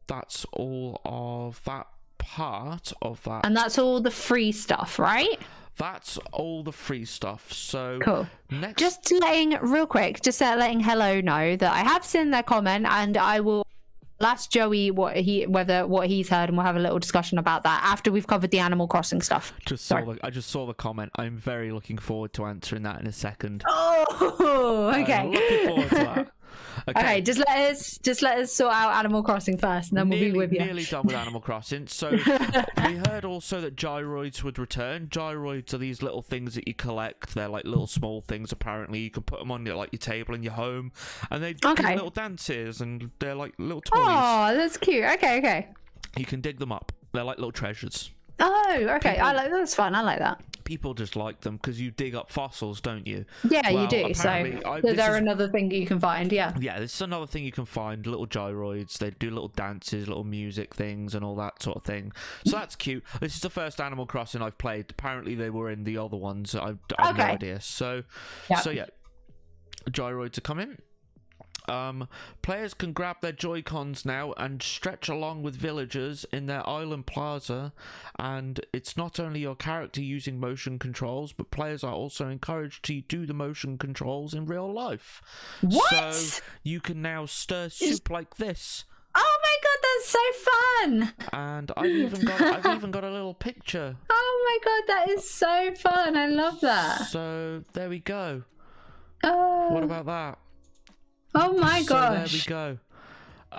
That's all of that part of that. And that's all the free stuff, right? That's all the free stuff. So cool. Next, just letting Hello know that I have seen their comment, and I will ask Joey what he's heard, and we'll have a little discussion about that after we've covered the Animal Crossing stuff. I just saw the comment. I'm very looking forward to answering that in a second. Oh, okay. I'm looking forward to that. Okay, just let us sort out Animal Crossing first, and then we'll be with you. Nearly done with Animal Crossing. So we heard also that gyroids would return. Gyroids are these little things that you collect. They're like little small things. Apparently, you can put them on your table in your home, and they do little dances, and they're like little toys. Oh, that's cute. Okay. You can dig them up. They're like little treasures. Oh, okay. That's fun. I like that. People just like them because you dig up fossils, don't you? Yeah, you do. So they're another thing that you can find. Yeah, this is another thing you can find. Little gyroids. They do little dances, little music things, and all that sort of thing. So that's cute. This is the first Animal Crossing I've played. Apparently, they were in the other ones. I've no idea. So yeah, gyroids are coming. Players can grab their Joy-Cons now and stretch along with villagers in their island plaza, and it's not only your character using motion controls, but players are also encouraged to do the motion controls in real life. What? So you can now stir soup like this. Oh my god, that's so fun! And I've even got a little picture. Oh my god, that is so fun! I love that. So there we go. Oh. What about that? Oh my gosh. So there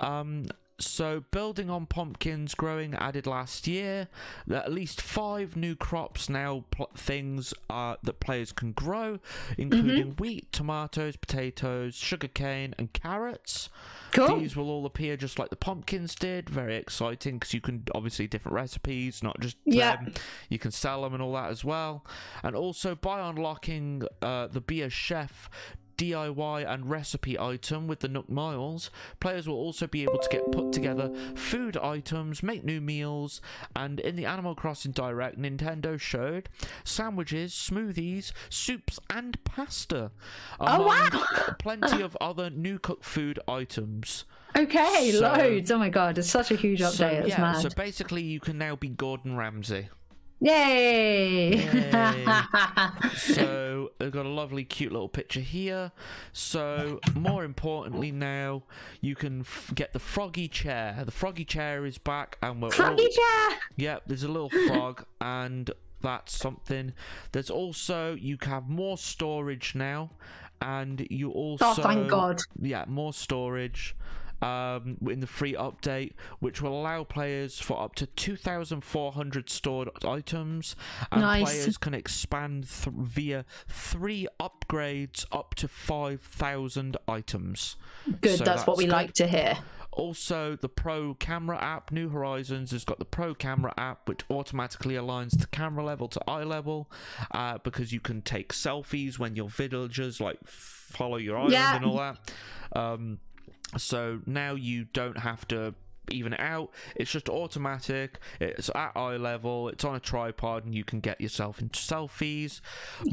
we go. So, building on pumpkins growing added last year, at least 5 new crops now, things that players can grow, including wheat, tomatoes, potatoes, sugarcane, and carrots. Cool. These will all appear just like the pumpkins did. Very exciting, because you can obviously different recipes, not just them. You can sell them and all that as well. And also, by unlocking the Be a Chef DIY and recipe item with the Nook Miles, players will also be able to get put together food items, make new meals, and in the Animal Crossing Direct, Nintendo showed sandwiches, smoothies, soups, and pasta. Among plenty of other new cooked food items. Okay, loads. Oh my god, it's such a huge update. It's mad. So basically you can now be Gordon Ramsay. Yay! So I've got a lovely cute little picture here. So more importantly now, you can get the froggy chair. The froggy chair is back, and we're froggy chair. Yep, there's a little frog, and that's something. There's also, you can have more storage now, and you also, oh thank god, yeah, more storage in the free update, which will allow players for up to 2,400 stored items, and players can expand via 3 upgrades up to 5,000 items. Good, so that's what we like to hear. Also, the Pro Camera app, New Horizons, has got the Pro Camera app, which automatically aligns the camera level to eye level, because you can take selfies when your villagers like follow your island and all that. So now you don't have to even it out. It's just automatic. It's at eye level. It's on a tripod, and you can get yourself into selfies.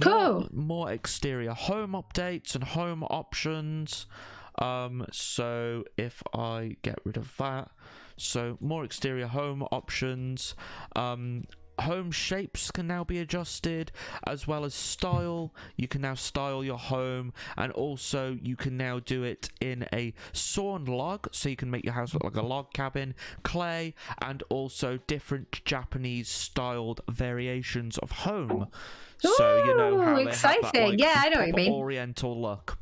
Cool. More exterior home updates and home options. So if I get rid of that, so more exterior home options. Home shapes can now be adjusted, as well as style. You can now style your home, and also you can now do it in a sawn log, so you can make your house look like a log cabin, clay, and also different Japanese styled variations of home. Ooh, so you know how exciting. they have that, like, I know what you mean. Oriental look.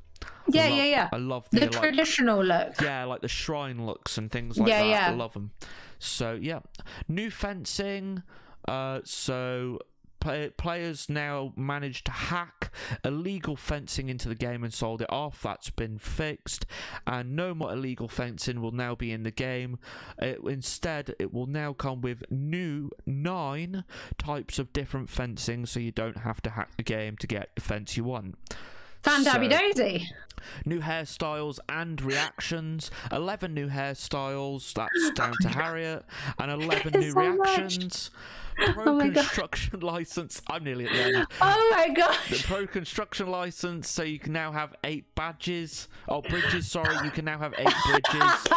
Yeah. I love the traditional look. Yeah, like the shrine looks and things like that. I love them. So yeah, new fencing. So players now manage to hack illegal fencing into the game and sold it off. That's been fixed, and no more illegal fencing will now be in the game. Instead, it will now come with new 9 types of different fencing, so you don't have to hack the game to get the fence you want. Fan-dabby-dozy. New hairstyles and reactions. 11 new hairstyles, that's down to Harriet, and 11 new reactions. Pro construction license. I'm nearly at the end. Oh my god. The pro construction license, so you can now have 8 badges. Oh, bridges, sorry. You can now have 8 bridges.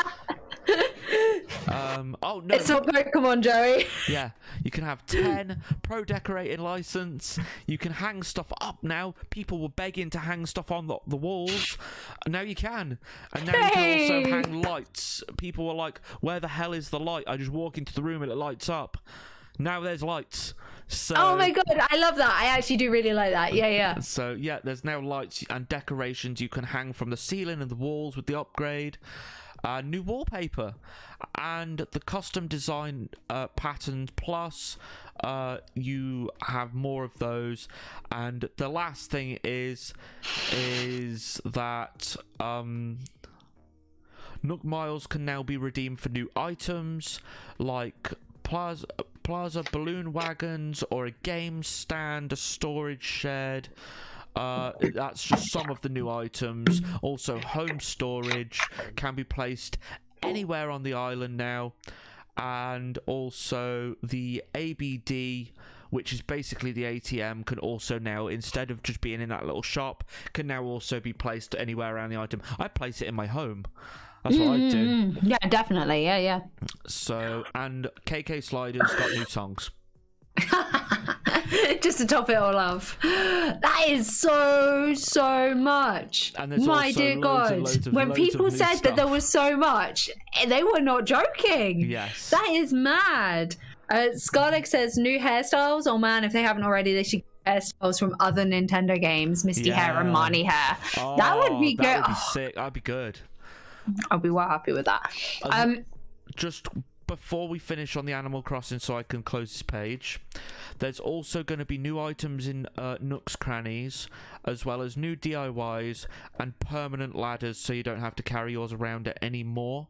Oh no, it's not Pokemon, Joey. Yeah, you can have 10 pro decorating license. You can hang stuff up now. People were begging to hang stuff on the walls, and now you can. And now you can also hang lights. People were like, where the hell is the light? I just walk into the room and it lights up. Now there's lights. So, oh my god, I love that. I actually do really like that. Yeah. So yeah, there's now lights and decorations you can hang from the ceiling and the walls with the upgrade. New wallpaper and the custom design patterns, plus you have more of those. And the last thing is that Nook Miles can now be redeemed for new items like plaza balloon wagons, or a game stand, a storage shed. That's just some of the new items. Also, home storage can be placed anywhere on the island now, and also the ABD, which is basically the ATM, can also now, instead of just being in that little shop, can now also be placed anywhere around the item. I place it in my home. That's what I do. Yeah, definitely. Yeah. So, and KK Slider's got new songs. Just to top it all off. That is so much. And there's my also dear God. When people said that there was so much, they were not joking. Yes. That is mad. Scarlett says new hairstyles. Oh man, if they haven't already, they should get hairstyles from other Nintendo games. Misty hair and Marnie hair. That would be good. That would be sick. That'd be good. I'll be well happy with that. just before we finish on the Animal Crossing, so I can close this page, there's also going to be new items in Nook's Crannies, as well as new DIYs and permanent ladders, so you don't have to carry yours around it anymore.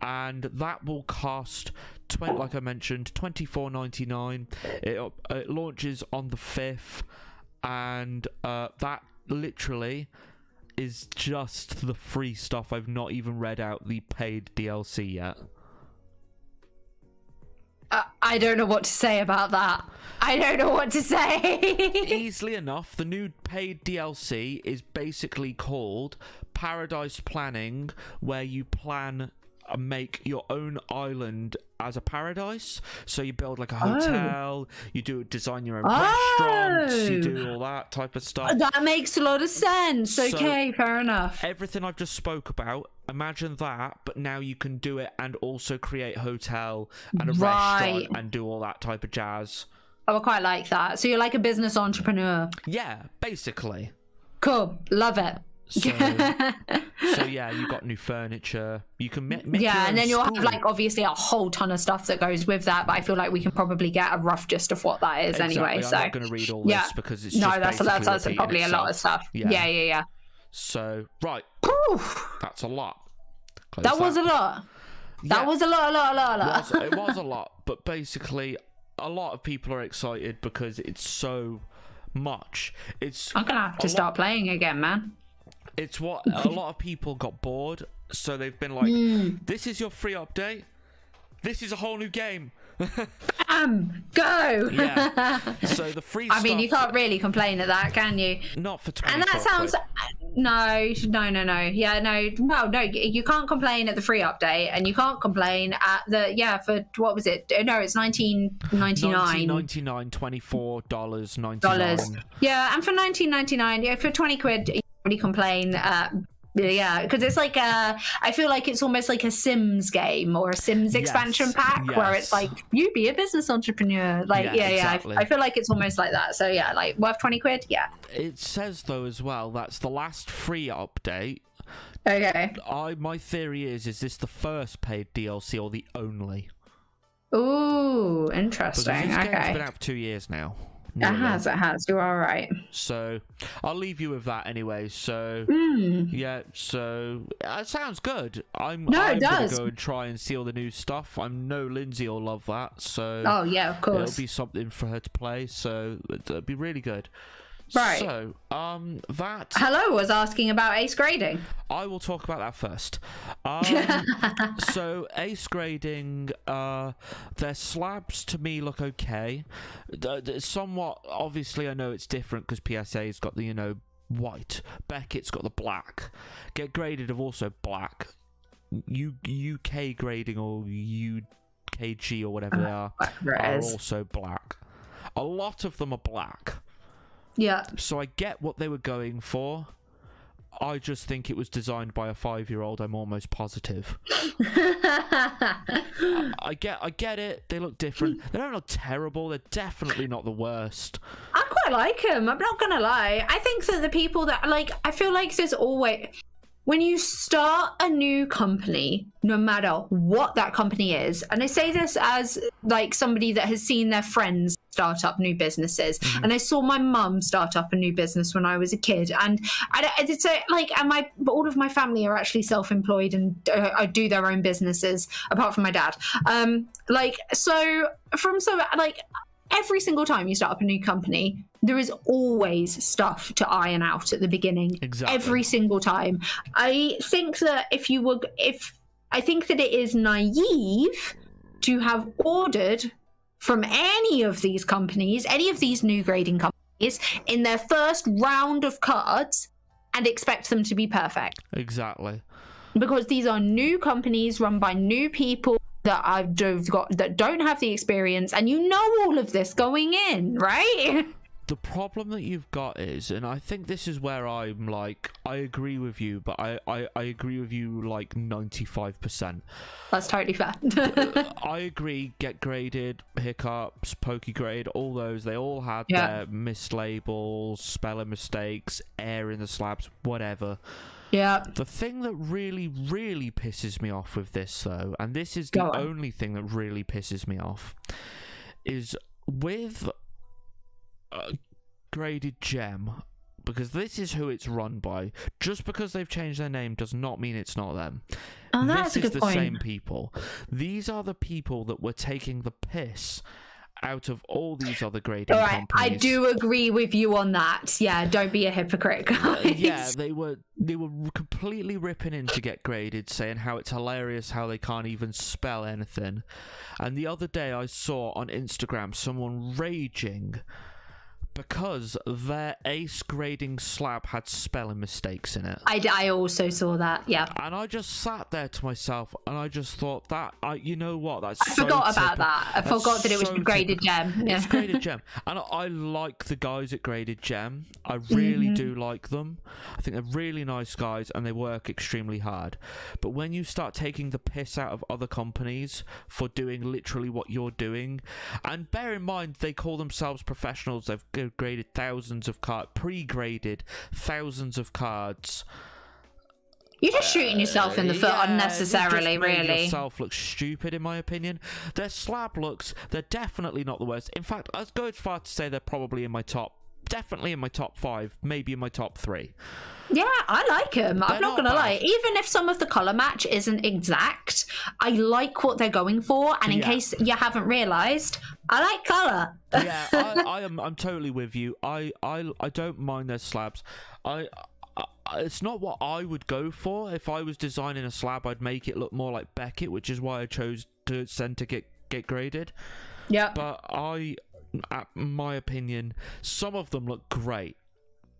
And that will cost, like I mentioned, $24.99. It launches on the 5th, and that literally is just the free stuff. I've not even read out the paid DLC yet. I don't know what to say about that. I don't know what to say. Easily enough, the new paid DLC is basically called Paradise Planning, where you plan make your own island as a paradise. So you build like a hotel, you design your own restaurants, you do all that type of stuff. That makes a lot of sense. Okay, fair enough. Everything I've just spoke about, imagine that, but now you can do it and also create a hotel and a restaurant and do all that type of jazz. I would quite like that. So you're like a business entrepreneur. Yeah, basically. Cool. Love it. So yeah, you got new furniture. You can make and then you'll have like obviously a whole ton of stuff that goes with that. But I feel like we can probably get a rough gist of what that is anyway. So I'm not going to read all this because it's just that's probably a lot of stuff. Yeah. So right, that's a lot. That was a lot. That was a lot. It was a lot, but basically, a lot of people are excited because it's so much. I'm gonna have to start playing again, man. It's what a lot of people got bored, so they've been like, this is your free update, this is a whole new game. Go. Yeah. So the free stuff, you can't really complain at that, can you? Not for 20. And that sounds no. Yeah, no, you can't complain at the free update, and you can't complain at the for what was it? No, it's $19.99. $24.99. Yeah, and for $19.99, for 20 quid, you really complain. Yeah, because it's like I feel like it's almost like a Sims game or a Sims expansion pack where it's like you be a business entrepreneur. Exactly. I feel like it's almost like that. So yeah, like worth 20 quid. Yeah. It says though as well that's the last free update. Okay. My theory is this the first paid DLC or the only? Ooh, interesting. Because this game's been out for 2 years now. It has. You are right. So I'll leave you with that anyway. So yeah, so it sounds good. I'm gonna go and try and see all the new stuff. I know Lindsay will love that. So of course, it'll be something for her to play. So it'll be really good. Right. So, that... Hello was asking about ace grading. I will talk about that first. So, ace grading, their slabs to me look okay. Somewhat, obviously, I know it's different because PSA's got the, white. Beckett's got the black. Get graded of also black. UK grading or UKG or whatever they are also black. A lot of them are black. Yeah. So I get what they were going for. I just think it was designed by a 5-year-old. I'm almost positive. I get it. They look different. They don't look terrible. They're definitely not the worst. I quite like them. I'm not gonna lie. I think that the people that I feel like there's always, when you start a new company, no matter what that company is, and I say this as like somebody that has seen their friends start up new businesses, and I saw my mum start up a new business when I was a kid, and I did say all of my family are actually self-employed and do their own businesses apart from my dad. Every single time you start up a new company, there is always stuff to iron out at the beginning. Exactly. Every single time. I think that I think that it is naive to have ordered from any of these companies, any of these new grading companies, in their first round of cards and expect them to be perfect. Exactly. Because these are new companies run by new people that don't have the experience, and you know all of this going in, right? The problem that you've got is, and I think this is where I'm like, I agree with you, but I agree with you like 95%. That's totally fair. I agree, get graded, hiccups, Pokegrade, all those, they all had their mislabels, spelling mistakes, air in the slabs, whatever. Yeah. The thing that really, really pisses me off with this, though, and this is the only thing that really pisses me off, is with Graded Gem, because this is who it's run by. Just because they've changed their name does not mean it's not them. Oh, that's a good point. This is the same people. These are the people that were taking the piss out of all these other grading companies. I do agree with you on that. Yeah, don't be a hypocrite, guys. Yeah, they were completely ripping in to get graded, saying how it's hilarious how they can't even spell anything. And the other day I saw on Instagram someone raging because their ace grading slab had spelling mistakes in it. I also saw that, yeah. And I just sat there to myself and I just thought you know what, that's I forgot about that. I forgot that it was Graded Gem. Yeah. It's Graded Gem. And I like the guys at Graded Gem. I really do like them. I think they're really nice guys and they work extremely hard. But when you start taking the piss out of other companies for doing literally what you're doing, and bear in mind they call themselves professionals, they've graded thousands of cards, pre-graded thousands of cards. You're just shooting yourself in the foot unnecessarily, you just made really. yourself look stupid, in my opinion. Their slab looks, they're definitely not the worst. In fact, I'd go as far to say they're probably in my top, definitely in my top 5, maybe in my top 3. Yeah, I like them. I'm not gonna lie. Even if some of the color match isn't exact, I like what they're going for. And in case you haven't realized, I like color. Yeah, I'm totally with you. I don't mind their slabs. It's not what I would go for. If I was designing a slab, I'd make it look more like Beckett, which is why I chose to send to get graded. Yeah. But my opinion, some of them look great.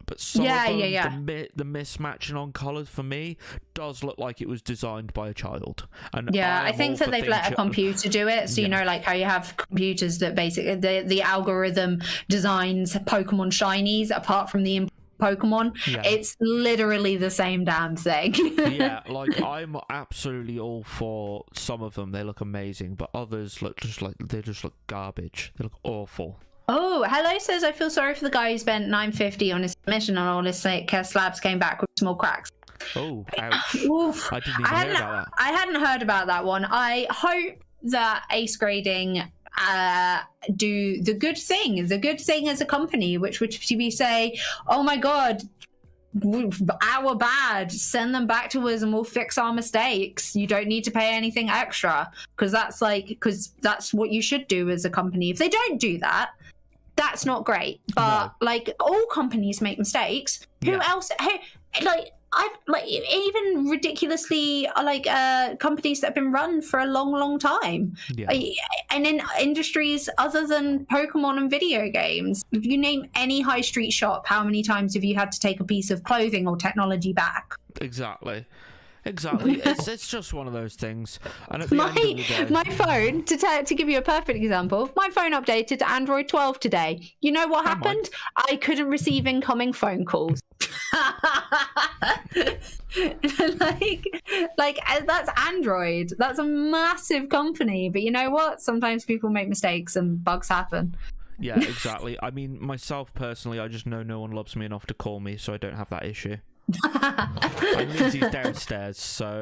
But some of them, the mismatching on colours for me does look like it was designed by a child. And I think that they've let a computer do it. So, you know, like how you have computers that basically the algorithm designs Pokemon shinies apart from the Pokemon. Yeah. It's literally the same damn thing. Yeah, like I'm absolutely all for some of them. They look amazing, but others look they just look garbage. They look awful. Oh, Hello says, I feel sorry for the guy who spent $9.50 on his submission and all his slabs came back with small cracks. Oh, ouch. Oof. I didn't even hear about that. I hadn't heard about that one. I hope that Ace Grading do the good thing as a company, which would be say, oh my god, our bad, send them back to us and we'll fix our mistakes. You don't need to pay anything extra, because that's what you should do as a company. If they don't do that, that's not great. But like, all companies make mistakes. Who else? Even ridiculously companies that have been run for a long time. Yeah. And in industries other than Pokemon and video games, if you name any high street shop, how many times have you had to take a piece of clothing or technology back? Exactly. It's just one of those things. And at the end of the day, my phone, to give you a perfect example, my phone updated to Android 12 today. You know what happened? I couldn't receive incoming phone calls. like that's Android. That's a massive company. But you know what? Sometimes people make mistakes and bugs happen. Yeah, exactly. I mean, myself personally, I just know no one loves me enough to call me, so I don't have that issue. And Lindsay's downstairs, so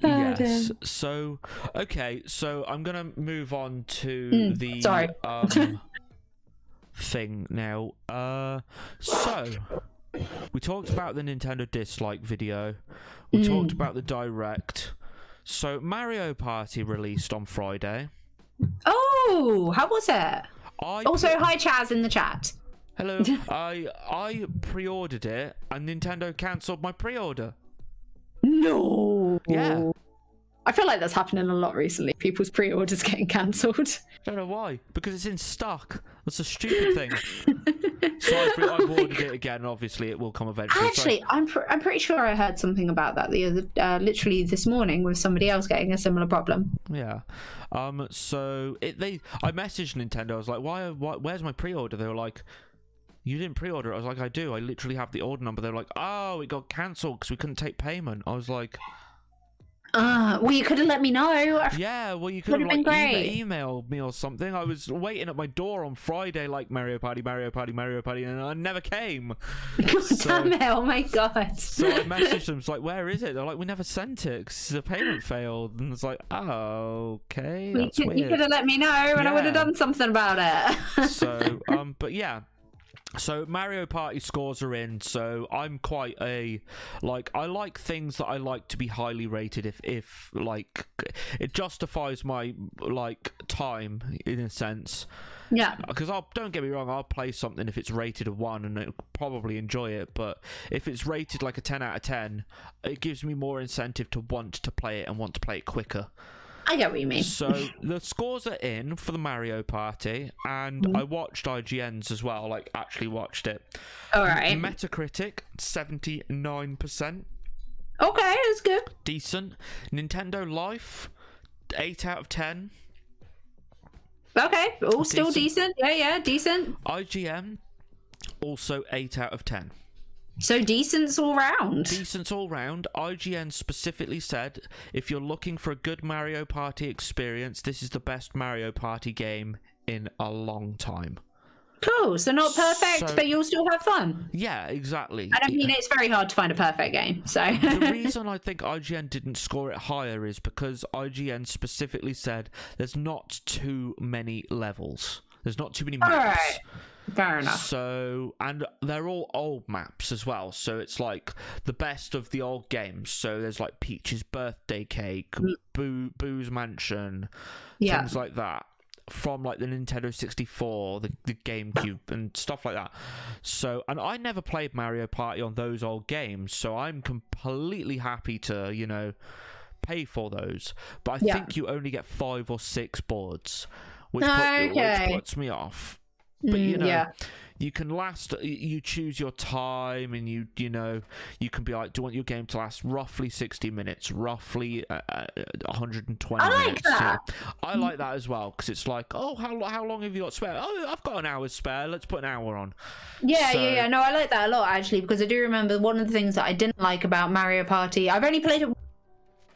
yes. So okay, so I'm gonna move on to the thing now. So we talked about the Nintendo dislike video. We talked about the Direct. So Mario Party released on Friday. Oh, how was it? Hi Chaz in the chat. Hello. I pre-ordered it and Nintendo cancelled my pre-order. No. Yeah. I feel like that's happening a lot recently. People's pre-orders getting cancelled. I don't know why. Because it's in stock. That's a stupid thing. So I've ordered it again. Obviously, it will come eventually. Actually, I'm pretty sure I heard something about that literally this morning with somebody else getting a similar problem. Yeah. So I messaged Nintendo. I was like, why? Where's my pre-order? They were like, you didn't pre-order it. I was like, I do. I literally have the order number. They were like, oh, it got cancelled because we couldn't take payment. I was like, Well, you could have let me know. Yeah, well, you could Would have have been like great. emailed me or something. I was waiting at my door on Friday, like Mario Party, Mario Party, Mario Party, and I never came. God damn it! Oh my god. So I messaged them, it's like, where is it? They're like, we never sent it because the payment failed. And it's like, oh, okay, that's weird. You could have let me know, and I would have Yeah. done something about it. So, but yeah. So Mario Party scores are in, so I'm quite I like things that I like to be highly rated if like it justifies my like time in a sense. Yeah. Because don't get me wrong, I'll play something if it's rated a 1 and I'll probably enjoy it, but if it's rated like a 10 out of 10, it gives me more incentive to want to play it and want to play it quicker. I get what you mean. So the scores are in for the Mario Party, and I watched IGN's as well, like actually watched it. All right. Metacritic, 79%. Okay, that's good. Decent. Nintendo Life, 8 out of 10. Okay, all still decent. Yeah, decent. IGN, also 8 out of 10. So decent's all round. Decent all round. IGN specifically said, if you're looking for a good Mario Party experience, this is the best Mario Party game in a long time. Cool. So not perfect, but you'll still have fun. Yeah, exactly. And I mean, it's very hard to find a perfect game. So the reason I think IGN didn't score it higher is because IGN specifically said there's not too many levels. There's not too many maps. all right. Fair enough. So, and they're all old maps as well. So it's like the best of the old games. So there's like Peach's Birthday Cake, Boo's Mansion, things like that. From like the Nintendo 64, the GameCube, and stuff like that. So, and I never played Mario Party on those old games, so I'm completely happy to, you know, pay for those. But I think you only get 5 or 6 boards, which puts me off. But you know, you can you choose your time, and you know, you can be like, do you want your game to last roughly 60 minutes, roughly 120 I like minutes? that. I like that as well, because it's like, oh, how long have you got spare? Oh, I've got an hour's spare, let's put an hour on. Yeah. No, I like that a lot, actually, because I do remember one of the things that I didn't like about Mario Party. I've only played it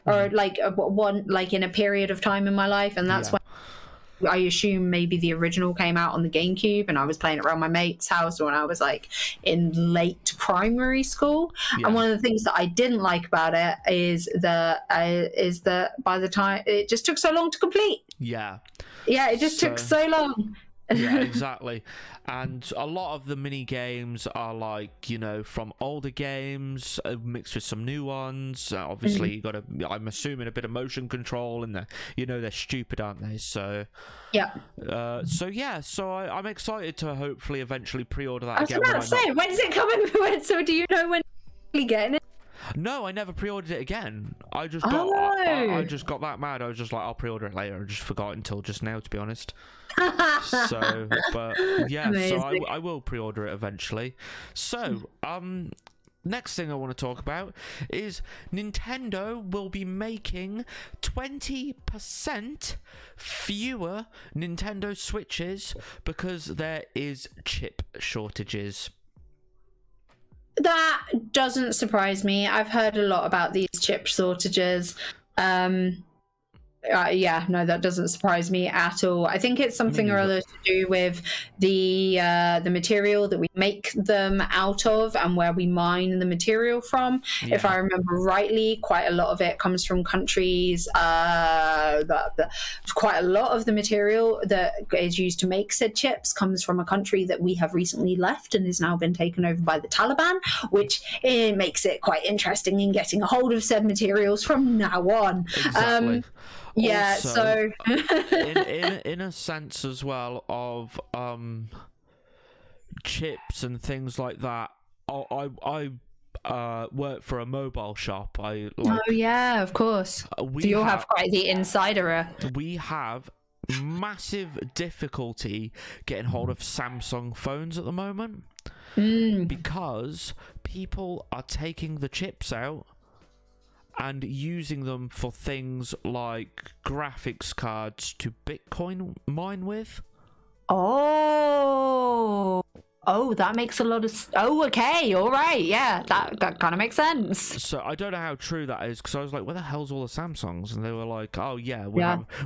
or like one, like in a period of time in my life, and that's when I assume maybe the original came out on the GameCube, and I was playing it around my mate's house when I was like in late primary school. And one of the things that I didn't like about it is that by the time it just took so long to complete. It just took so long. Yeah, exactly. And a lot of the mini games are like, you know, from older games mixed with some new ones. Obviously, you got I'm assuming a bit of motion control, and they're stupid, aren't they? So so I'm excited to hopefully eventually pre-order that again. I was about to say, when's it coming? So do you know when you're getting it? No, I never pre-ordered it again. I just got that mad. I was just like, I'll pre-order it later. I just forgot until just now, to be honest. So, but yeah, amazing. So I will pre-order it eventually. So, next thing I want to talk about is Nintendo will be making 20% fewer Nintendo Switches because there is chip shortages. That doesn't surprise me. I've heard a lot about these chip shortages. No, that doesn't surprise me at all. I think it's something or other to do with the material that we make them out of and where we mine the material from. Yeah. If I remember rightly, quite a lot of it comes from countries. Quite a lot of the material that is used to make said chips comes from a country that we have recently left and has now been taken over by the Taliban, which makes it quite interesting in getting a hold of said materials from now on. Exactly. Yeah, also, so in a sense as well of chips and things like that. I work for a mobile shop. Oh yeah, of course. So you'll have quite the insider. We have massive difficulty getting hold of Samsung phones at the moment because people are taking the chips out and using them for things like graphics cards to Bitcoin mine with. Oh, Oh, that makes a lot of. Oh, okay, all right, yeah, that kind of makes sense. So I don't know how true that is, because I was like, where the hell's all the Samsungs? And they were like, oh yeah,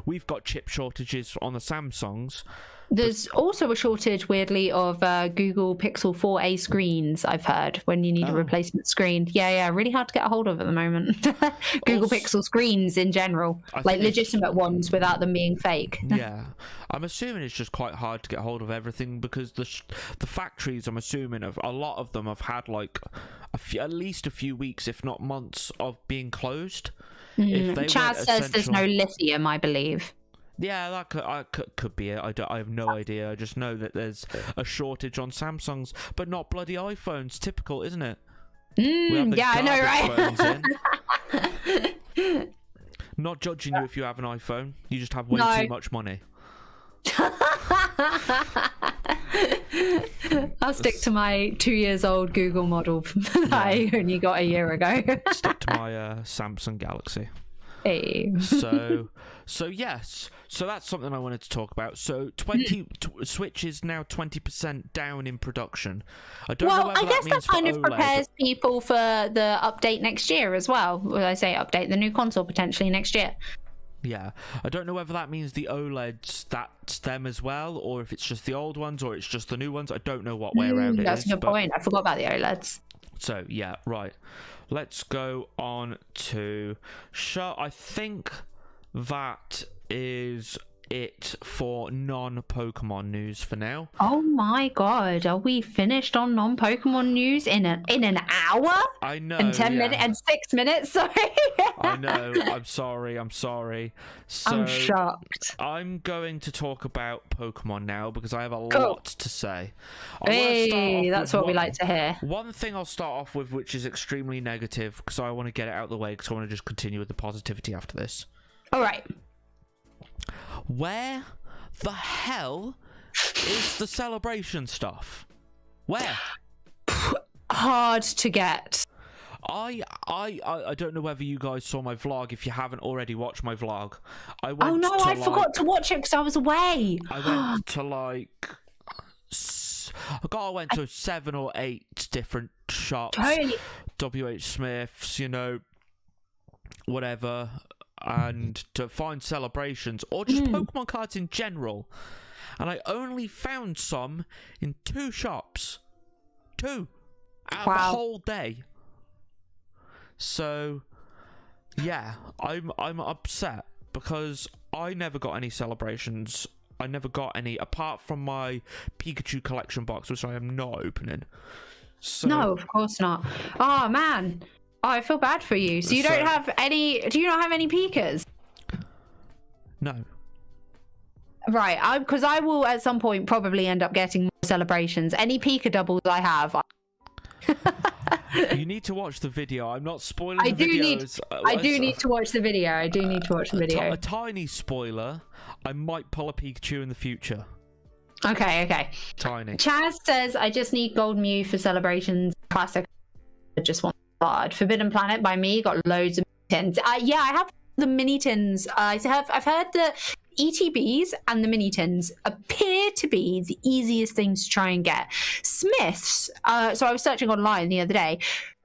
we've got chip shortages on the Samsungs. There's also a shortage, weirdly, of Google Pixel 4a screens, I've heard, when you need a replacement screen. Yeah, really hard to get a hold of at the moment. Google Pixel screens in general, like legitimate ones without them being fake. Yeah. I'm assuming it's just quite hard to get hold of everything, because the factories, I'm assuming, a lot of them have had like at least a few weeks, if not months, of being closed. Chaz says there's no lithium, I believe. Yeah, that could be it. I have no idea. I just know that there's a shortage on Samsungs, but not bloody iPhones. Typical, isn't it? Yeah, I know, right? Not judging you if you have an iPhone. You just have way too much money. I'll stick to my 2 years old Google model that I only got a year ago. Stick to my Samsung Galaxy. Hey. So yes, so that's something I wanted to talk about. So Switch is now 20% down in production. I don't know whether that means kind of OLED. Prepares people for the update next year as well. When I say update, the new console potentially next year. Yeah, I don't know whether that means the OLEDs, that's them as well, or if it's just the old ones, or it's just the new ones. I don't know what way around it is. That's a good point. I forgot about the OLEDs. So yeah, right. Let's go on to I think that is it for non-Pokemon news for now. Oh my god, are we finished on non-Pokemon news in an hour? I know. In 10 minutes and 6 minutes, sorry. I know. I'm sorry. So, I'm shocked. I'm going to talk about Pokemon now because I have a lot to say. Hey, that's what we like to hear. One thing I'll start off with, which is extremely negative, because I want to get it out of the way, because I want to just continue with the positivity after this. All right. Where the hell is the celebration stuff? Where? Hard to get. I don't know whether you guys saw my vlog. If you haven't already watched my vlog, I forgot to watch it because I was away. I went to I went to 7 or 8 different shops. Totally. WH Smith's, whatever. And to find celebrations or just Pokemon cards in general, and I only found some in 2 shops, 2 out of the whole day. So yeah, I'm upset because I never got any celebrations. I never got any apart from my Pikachu collection box, which I am not opening. So, no, of course not. Oh man. Oh, I feel bad for you. So you don't have any... Do you not have any Pikas? No. Right, because I will at some point probably end up getting more celebrations. Any Pika doubles I have... You need to watch the video. I'm not spoiling the videos. I do need to watch the video. A tiny spoiler. I might pull a Pikachu in the future. Okay. Tiny. Chaz says, I just need Gold Mew for celebrations. Classic. I just want... Forbidden Planet by me got loads of tins. Yeah, I have the mini tins. I've heard the ETBs and the mini tins appear to be the easiest things to try and get. Smiths. So I was searching online the other day.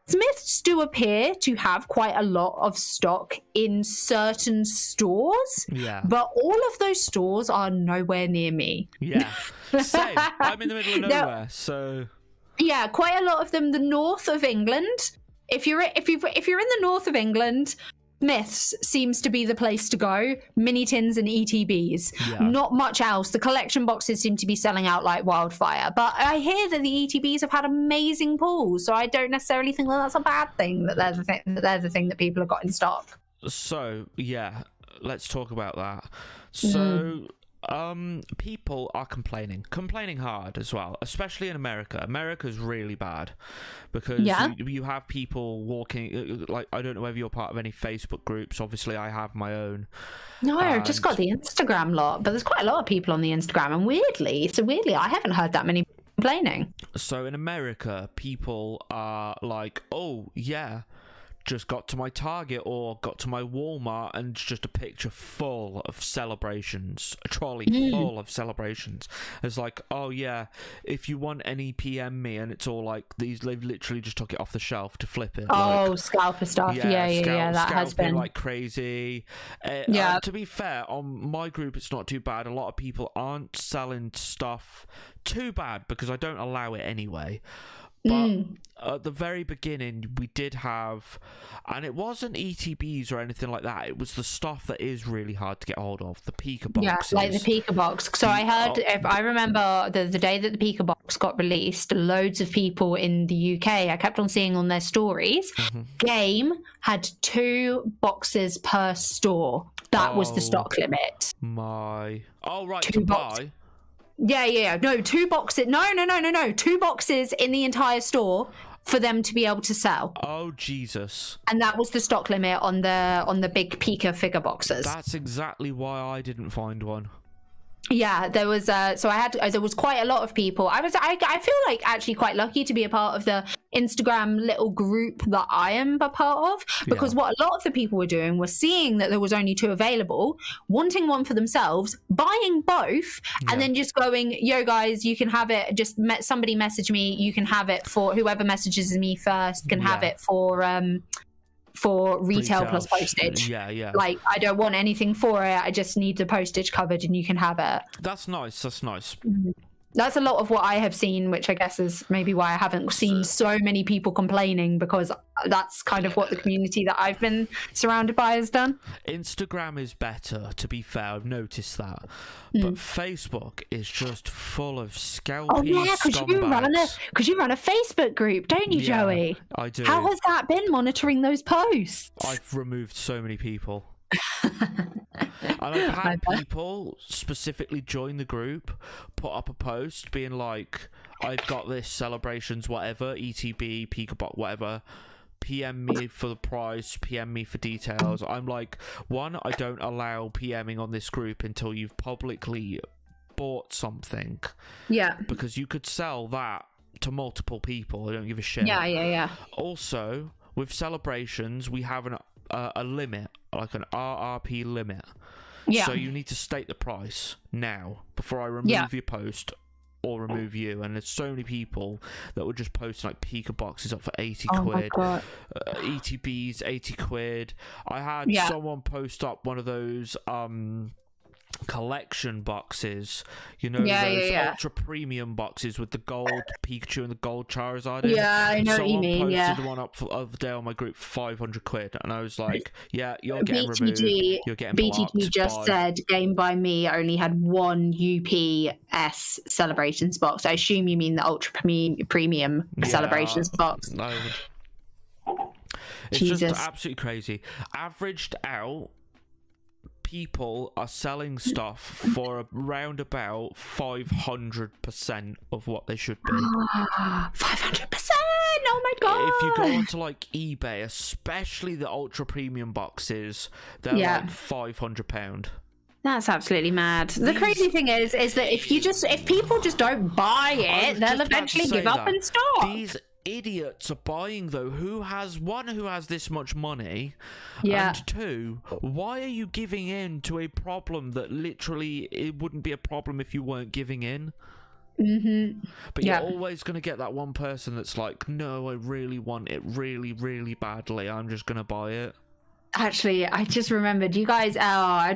Smiths do appear to have quite a lot of stock in certain stores. Yeah. But all of those stores are nowhere near me. Yeah. Same. I'm in the middle of nowhere, so. Yeah, quite a lot of them. The north of England. If you're in the north of England, Smiths seems to be the place to go. Mini tins and ETBs. Yeah. Not much else. The collection boxes seem to be selling out like wildfire. But I hear that the ETBs have had amazing pulls, so I don't necessarily think that that's a bad thing. That they're the thing that people have got in stock. So yeah, let's talk about that. So. People are complaining hard as well, especially in America. America's really bad because you have people walking, like, I don't know whether you're part of any Facebook groups. Obviously I have my own. No, I've just got the Instagram lot, but there's quite a lot of people on the Instagram, and weirdly I haven't heard that many complaining. So in America, people are like, oh yeah, just got to my Target or got to my Walmart and it's just a picture full of celebrations, a trolley full of celebrations. It's like, oh yeah, if you want any, PM me, and it's all like they've literally just took it off the shelf to flip it. Oh, like, scalper stuff. Yeah, that has been like crazy. To be fair, on my group it's not too bad. A lot of people aren't selling stuff too bad because I don't allow it anyway. But at the very beginning, we did have, and it wasn't ETBs or anything like that. It was the stuff that is really hard to get hold of, the Pika boxes. Yeah, like the Pika box. So I heard, if I remember the day that the Pika box got released, loads of people in the UK, I kept on seeing on their stories, Game had 2 boxes per store. That was the stock limit. To buy? Yeah. No, 2 boxes. No. 2 boxes in the entire store for them to be able to sell. Oh, Jesus. And that was the stock limit on the big Pika figure boxes. That's exactly why I didn't find one. Yeah, there was there was quite a lot of people. I feel like actually quite lucky to be a part of the Instagram little group that I am a part of, because what a lot of the people were doing was seeing that there was only 2 available, wanting one for themselves, buying both, and then just going, yo guys, you can have it. Just somebody message me, you can have it for whoever messages me first can have it for retail plus postage. Yeah. Like, I don't want anything for it. I just need the postage covered and you can have it. That's nice. That's a lot of what I have seen, which I guess is maybe why I haven't seen so many people complaining, because that's kind of what the community that I've been surrounded by has done. Instagram is better, to be fair. I've noticed that. But Facebook is just full of scalpy scumbags. Because you run a Facebook group, don't you, Joey? I do. How has that been, monitoring those posts? I've removed so many people. And I've had people specifically join the group, put up a post being like, I've got this celebrations, whatever, ETB, Peekabot, whatever, PM me for the price, PM me for details. I'm like, one, I don't allow PMing on this group until you've publicly bought something. Yeah. Because you could sell that to multiple people. I don't give a shit. Yeah. Also, with celebrations, we have a limit, like an RRP limit. Yeah. So you need to state the price now before I remove your post or remove you. And there's so many people that would just post like Pika boxes up for 80 quid. ETBs, 80 quid. I had someone post up one of those collection boxes, those ultra premium boxes with the gold Pikachu and the gold Charizard in. I know what you mean. Posted one up for other day on my group for 500 quid, and I was like, you're getting removed, you're getting blocked. BTG just said Game by Me only had 1 UPS celebrations box. I assume you mean the ultra premium celebrations box. It's just absolutely crazy. Averaged out, people are selling stuff for around about 500% of what they should be. 500%! Oh my god! If you go onto like eBay, especially the ultra premium boxes, they're like £500. That's absolutely mad. The crazy thing is that if people just don't buy it, they'll eventually give up and stop. These idiots are buying, though. Who has this much money? And 2, why are you giving in to a problem that literally it wouldn't be a problem if you weren't giving in? But you're always going to get that one person that's like, no, I really want it really, really badly. I'm just going to buy it. Actually, I just remembered, you guys. I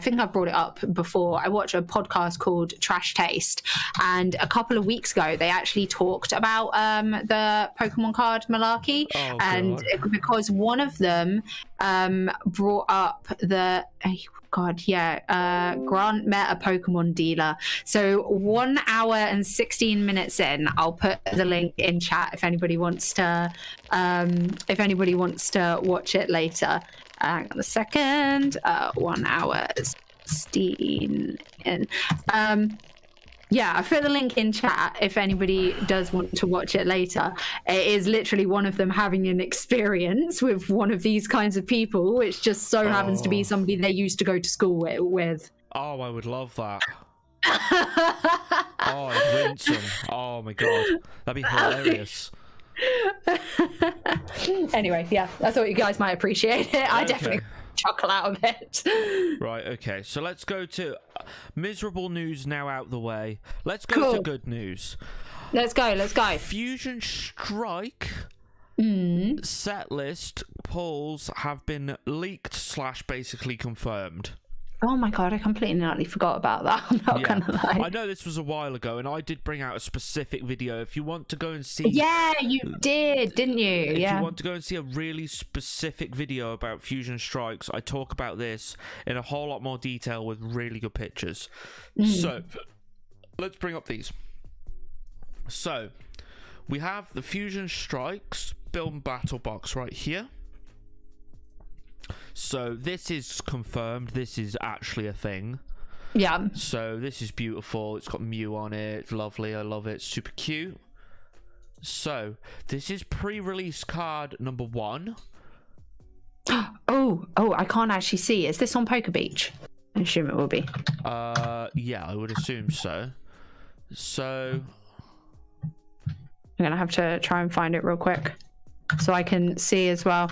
think I've brought it up before. I watch a podcast called Trash Taste, and a couple of weeks ago they actually talked about the Pokemon card malarkey, because one of them brought up Grant met a Pokemon dealer. So 1 hour and 16 minutes in, I'll put the link in chat if anybody wants to watch it later. Hang on a second. 1 hour 16 in. I put the link in chat if anybody does want to watch it later. It is literally one of them having an experience with one of these kinds of people, which just so happens to be somebody they used to go to school with. Oh, I would love that. Oh, I'd win some. Oh my god, that'd be hilarious. Anyway, yeah, I thought you guys might appreciate it. I definitely chuckle out of it. Right, okay, so let's go to miserable news now out the way. Let's go to good news. Let's go. Fusion Strike set list polls have been leaked / basically confirmed. Oh my god, I completely and utterly forgot about that. I'm not gonna lie. I know this was a while ago, and I did bring out a specific video. If you want to go and see... Yeah, you did, didn't you? If you want to go and see a really specific video about Fusion Strikes, I talk about this in a whole lot more detail with really good pictures. So, let's bring up these. So, we have the Fusion Strikes Build and Battle box right here. So this is confirmed. This is actually a thing. Yeah. So this is beautiful. It's got Mew on it. It's lovely. I love it. Super cute. So this is pre-release card number 1. Oh, I can't actually see. Is this on Poker Beach? I assume it will be. Yeah, I would assume so. So I'm gonna have to try and find it real quick so I can see as well.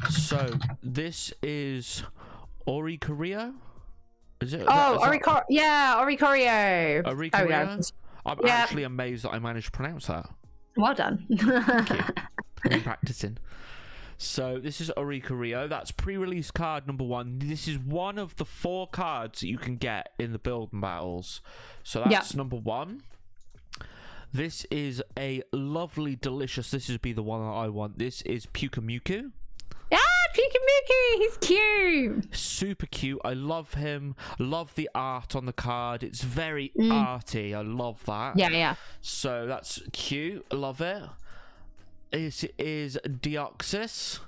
So this is Oricorio? Is it? Oricorio. Yeah, Oricorio. Oricorio? I'm actually amazed that I managed to pronounce that. Well done. Thank you. I've been practicing. So this is Oricorio. That's pre-release card number 1. This is one of the 4 cards that you can get in the build and battles. So that's number 1. This is a lovely, delicious... This would be the one that I want. This is Pukamiku. Pikachu, he's cute. Super cute. I love him. Love the art on the card. It's very arty. I love that. Yeah. So that's cute. I love it. This is Deoxys.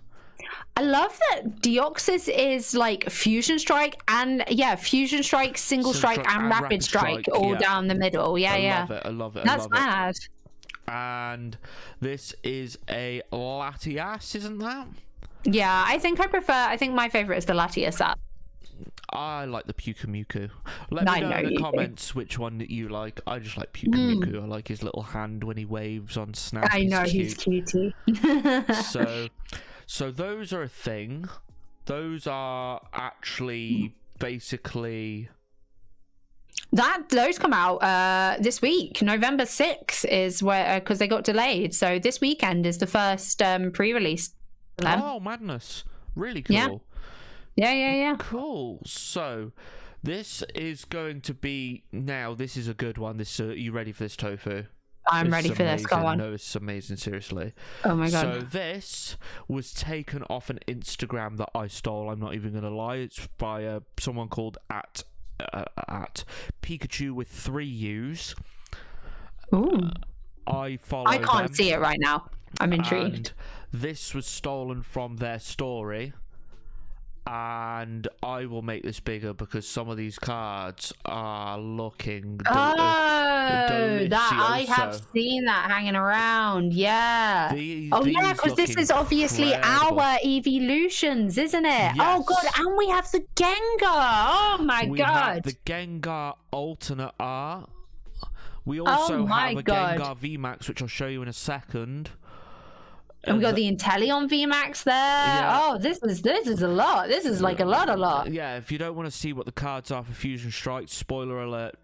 I love that Deoxys is like Fusion Strike and Fusion Strike, Single Strike and Rapid Strike all down the middle. I love it. That's mad. And this is a Latias, isn't that? Yeah, I think my favorite is the Latias app. I like the Pukamiku. Let me know in the comments which one that you like. I just like Pukamiku. I like his little hand when he waves on Snap. I know, he's cutie. So those are a thing. Those are actually basically... Those come out this week. November 6th is where, because they got delayed. So this weekend is the first pre-release. Oh, madness. Really cool. Yeah. Cool. So this is going to be... Now, this is a good one. Are you ready for this, Tofu? I'm ready for this. Go on. No, it's amazing, seriously. Oh my god. So this was taken off an Instagram that I stole. I'm not even going to lie. It's by someone called at Pikachu with 3 U's. Ooh. I can't see it right now. I'm intrigued. And this was stolen from their story. And I will make this bigger because some of these cards are looking I have seen that hanging around. Yeah. Because this is obviously our evolutions, isn't it? Yes. Oh god, and we have the Gengar. Oh my god. We have the Gengar alternate art. We also have a Gengar VMAX, which I'll show you in a second. And we got the Inteleon VMAX there. Yeah. Oh, this is a lot. This is like a lot. Yeah, if you don't want to see what the cards are for Fusion Strike, spoiler alert,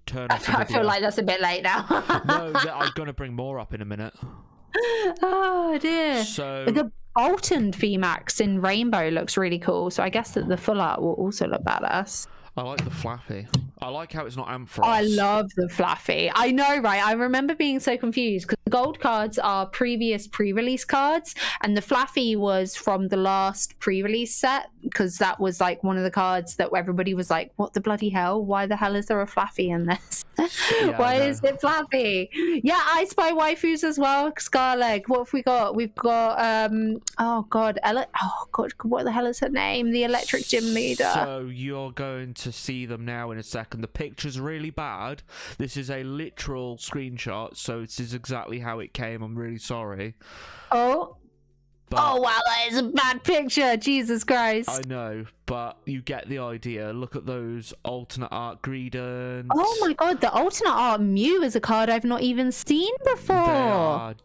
turn off the video. I feel like that's a bit late now. No, I'm going to bring more up in a minute. Oh, dear. So the Bolton VMAX in Rainbow looks really cool. So I guess that the full art will also look badass. I like the Flappy. I like how it's not Ampharos. I love the Flappy. I know, right? I remember being so confused because the gold cards are previous pre-release cards and the Flappy was from the last pre-release set because that was like one of the cards that everybody was like, what the bloody hell? Why the hell is there a Flappy in this? Why is it Flappy? Yeah, I Spy waifus as well. Scarleg. What have we got? We've got, what the hell is her name? The Electric Gym Leader. So you're going to see them now in a second. The picture's really bad. This is a literal screenshot, so this is exactly how it came. I'm really sorry. Oh, But Oh wow, that is a bad picture. Jesus Christ. I know, but you get the idea. Look at those alternate art Greedents. Oh my god, the alternate art Mew is a card I've not even seen before. They are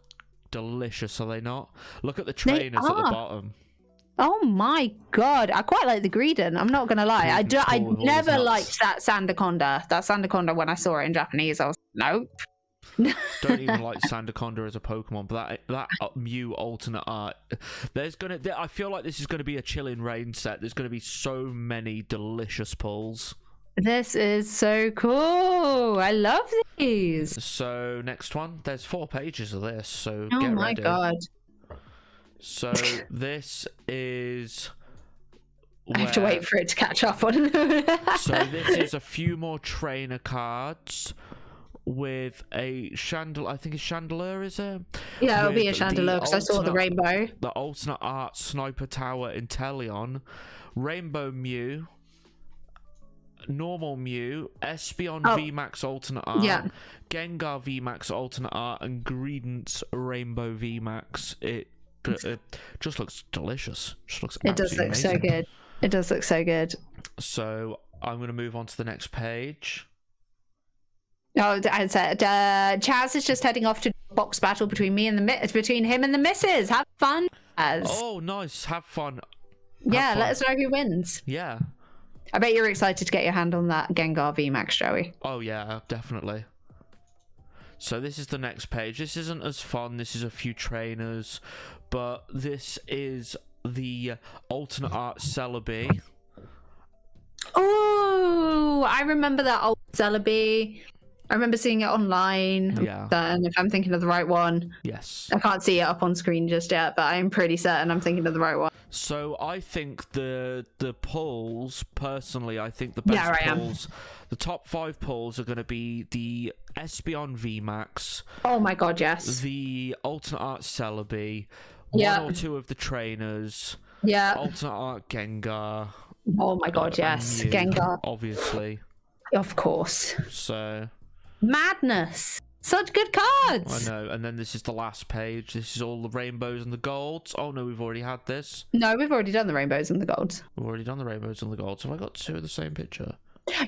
delicious, are they not? Look at the trainers at the bottom. Oh my god, I quite like the Greedent. I'm not gonna lie. I never liked that Sandaconda. That Sandaconda, when I saw it in Japanese, I was nope. Don't even like Sandaconda as a Pokemon, but that Mew alternate art. I feel like this is gonna be a Chilling Reign set. There's gonna be so many delicious pulls. This is so cool. I love these. So next one, there's 4 pages of this. So oh get my ready. god. So this is. I have to wait for it to catch up on. So this is a few more trainer cards with a Chandelier. I think it's Chandelier, is it? Yeah, it'll be a Chandelier because I saw the rainbow. The alternate art Sniper Tower Inteleon, Rainbow Mew, Normal Mew, Espeon VMAX alternate art, Gengar VMAX alternate art, and Greedent's Rainbow VMAX. It just looks delicious. It does look so good. It does look so good. So I'm going to move on to the next page. Oh, I said Chaz is just heading off to a box battle between him and the missus. Have fun, Chaz. Oh, nice. Have fun. Let us know who wins. Yeah. I bet you're excited to get your hand on that Gengar VMAX, Joey. Oh, yeah, definitely. So this is the next page. This isn't as fun. This is a few trainers. But this is the alternate art Celebi. Oh, I remember that old Celebi. I remember seeing it online. Yeah. And if I'm thinking of the right one. Yes. I can't see it up on screen just yet, but I'm pretty certain I'm thinking of the right one. So I think the pulls, personally, I think the best pulls, the top 5 pulls are going to be the Espeon VMAX. Oh my god, yes. The alternate art Celebi. 1 or 2 of the trainers. Yeah. Alternate art Gengar. Oh my god, yes. Mew, Gengar. Obviously. Of course. So. Madness. Such good cards. I know. And then this is the last page. This is all the rainbows and the golds. Oh no, we've already had this. No, we've already done the rainbows and the golds. We've already done the rainbows and the golds. Have I got 2 of the same picture?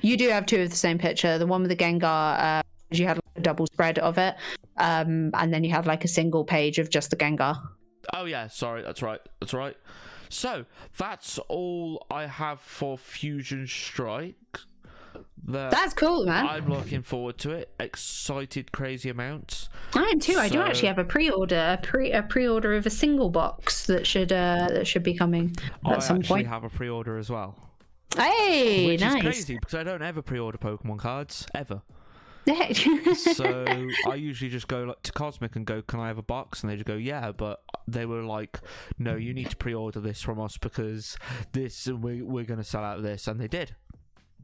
You do have 2 of the same picture. The one with the Gengar, you had like a double spread of it. And then you had like a single page of just the Gengar. Oh yeah, sorry, that's right. So that's all I have for Fusion Strike. That's cool, man. I'm looking forward to it. Excited crazy amounts. I am too. I do actually have a pre-order, a pre-order of a single box that should be coming at some point. I actually have a pre-order as well. Hey, which nice. is crazy because I don't ever pre-order Pokemon cards ever. So I usually just go to Cosmic and go, can I have a box? And they just go, yeah. But they were like, no, you need to pre-order this from us because we're going to sell out of this. And they did.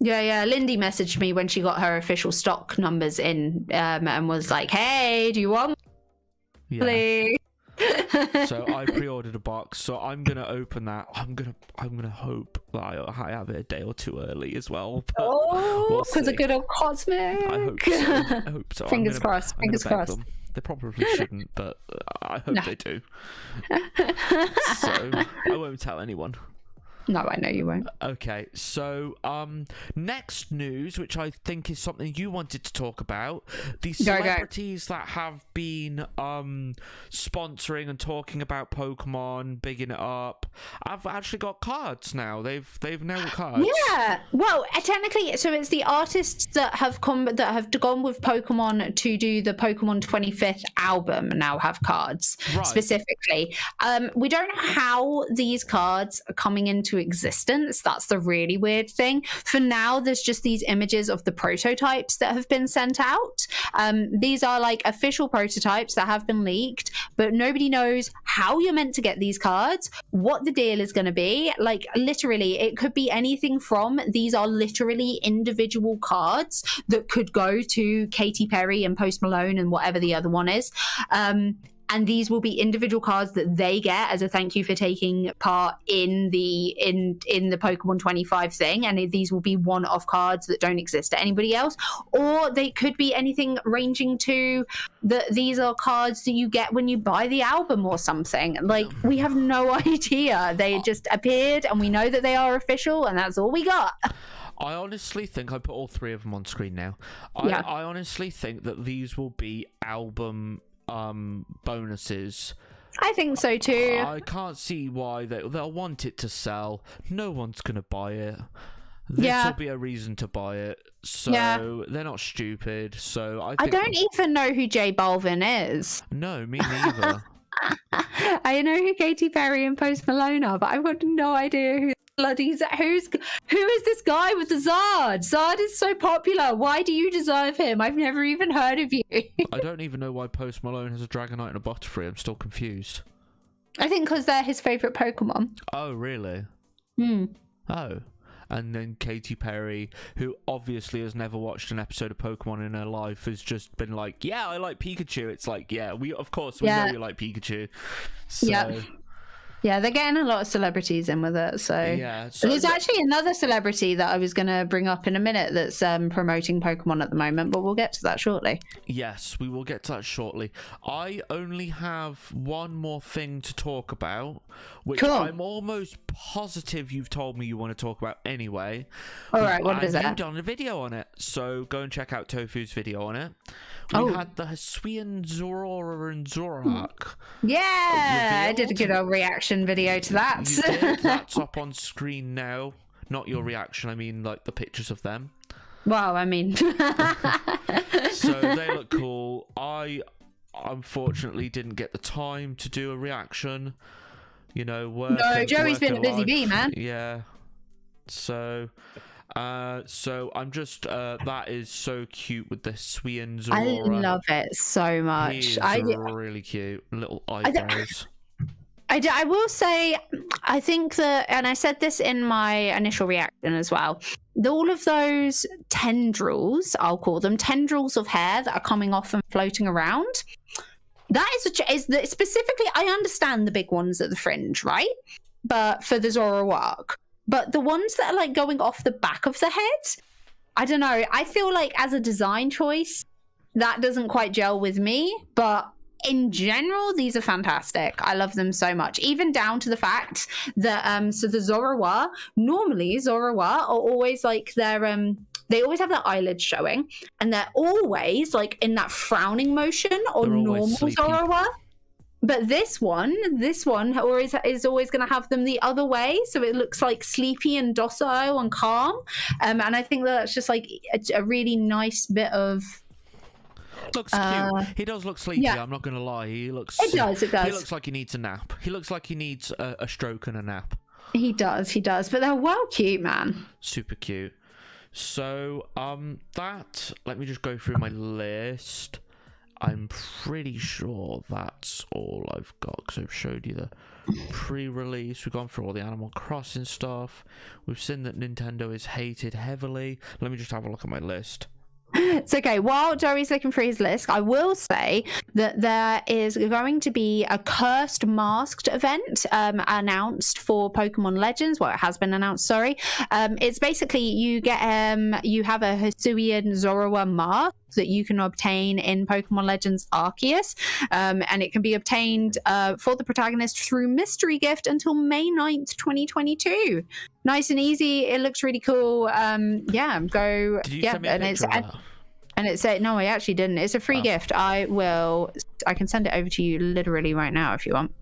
Yeah. Lindy messaged me when she got her official stock numbers in and was like, hey, do you want please? So I pre-ordered a box, so I'm gonna open that. I'm gonna hope that I have it a day or 2 early as well. Oh, because a good old Cosmic. I hope so. Fingers crossed. Fingers crossed. They probably shouldn't, but I hope they do. So I won't tell anyone. No, I know you won't. Okay, so next news, which I think is something you wanted to talk about, the celebrities that have been sponsoring and talking about Pokemon, bigging it up, have actually got cards now. They've now got cards. Yeah. Well, technically, so it's the artists that have gone with Pokemon to do the Pokemon 25th album now have cards specifically. We don't know how these cards are coming into existence. That's the really weird thing. For now, there's just these images of the prototypes that have been sent out. These are like official prototypes that have been leaked, but nobody knows how you're meant to get these cards, what the deal is going to be. Like literally, it could be anything from these are literally individual cards that could go to Katy Perry and Post Malone and whatever the other one is. and these will be individual cards that they get as a thank you for taking part in the Pokemon 25 thing, and these will be one-off cards that don't exist to anybody else, or they could be anything ranging to that these are cards that you get when you buy the album or something. Like, we have no idea. They just appeared and we know that they are official, and that's all we got. I honestly think I put all three of them on screen now. I honestly think that these will be album bonuses. I think so too. I can't see why they'll want it to sell. No one's gonna buy it. This will be a reason to buy it. So they're not stupid. So I don't even know who J Balvin is. No, me neither. I know who Katy Perry and Post Malone are, but I've got no idea who who is this guy with the Zard? Zard is so popular. Why do you deserve him? I've never even heard of you. I don't even know why Post Malone has a Dragonite and a Butterfree. I'm still confused. I think because they're his favourite Pokemon. Oh, really? Oh. And then Katy Perry, who obviously has never watched an episode of Pokemon in her life, has just been like, yeah, I like Pikachu. It's like, yeah, we know you like Pikachu. So... Yeah, they're getting a lot of celebrities in with it. So there's actually another celebrity that I was going to bring up in a minute that's promoting Pokemon at the moment, but we'll get to that shortly. Yes, we will get to that shortly. I only have one more thing to talk about, which I'm almost positive you've told me you want to talk about anyway. All right, what is that? You've done a video on it, so go and check out Tofu's video on it. We had the Hisuian Zorora and Zoroark. Yeah, I did a good old reaction video to that. You did. That's up on screen now. Not your reaction, I mean like the pictures of them. Well, I mean... So they look cool. I unfortunately didn't get the time to do a reaction. You know, work. No, Joey's been a busy bee, man. Yeah. So I'm just that is so cute with the Hisuian Zorora. I love it so much. He's really cute. Little eyebrows. I will say, I think that, and I said this in my initial reaction as well, all of those tendrils, I'll call them tendrils of hair that are coming off and floating around, that is specifically, I understand the big ones at the fringe, right? But for the Zoroark. But the ones that are like going off the back of the head, I don't know. I feel like as a design choice, that doesn't quite gel with me. But in general, these are fantastic. I love them so much. Even down to the fact that so the Zoroark, normally Zoroark are always like they always have their eyelids showing, and they're always like in that frowning motion on normal Zoroark. But this one is always going to have them the other way, so it looks like sleepy and docile and calm. And I think that's just like a really nice bit of. Looks cute. He does look sleepy. Yeah. I'm not going to lie. It does. He looks like he needs a nap. He looks like he needs a stroke and a nap. He does. But they're well cute, man. Super cute. So let me just go through my list. I'm pretty sure that's all I've got, because I've showed you the pre-release. We've gone through all the Animal Crossing stuff. We've seen that Nintendo is hated heavily. Let me just have a look at my list. It's okay. While Joey's looking for his list, I will say that there is going to be a cursed masked event announced for Pokemon Legends. Well, it has been announced, sorry. It's basically you have a Hisuian Zoroark mask that you can obtain in Pokemon Legends Arceus, and it can be obtained for the protagonist through mystery gift until May 9th, 2022. Nice and easy. It looks really cool. Did you send me a picture of that? And it said, no, I actually didn't. It's a free gift. I can send it over to you literally right now if you want.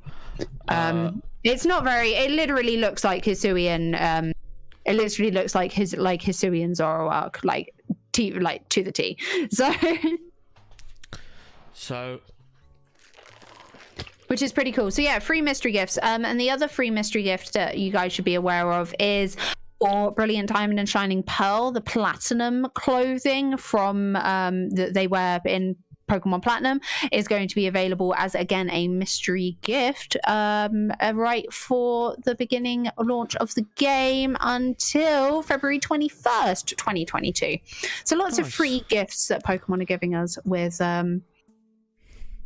It's not very, it literally looks like Hisuian, it literally looks like Hisuian Zoroark, like to the T. So which is pretty cool. So yeah, free mystery gifts. And the other free mystery gift that you guys should be aware of is for Brilliant Diamond and Shining Pearl, the platinum clothing from that they wear in Pokemon Platinum is going to be available as, again, a mystery gift right for the beginning launch of the game until February 21st, 2022. So lots of free gifts that Pokemon are giving us with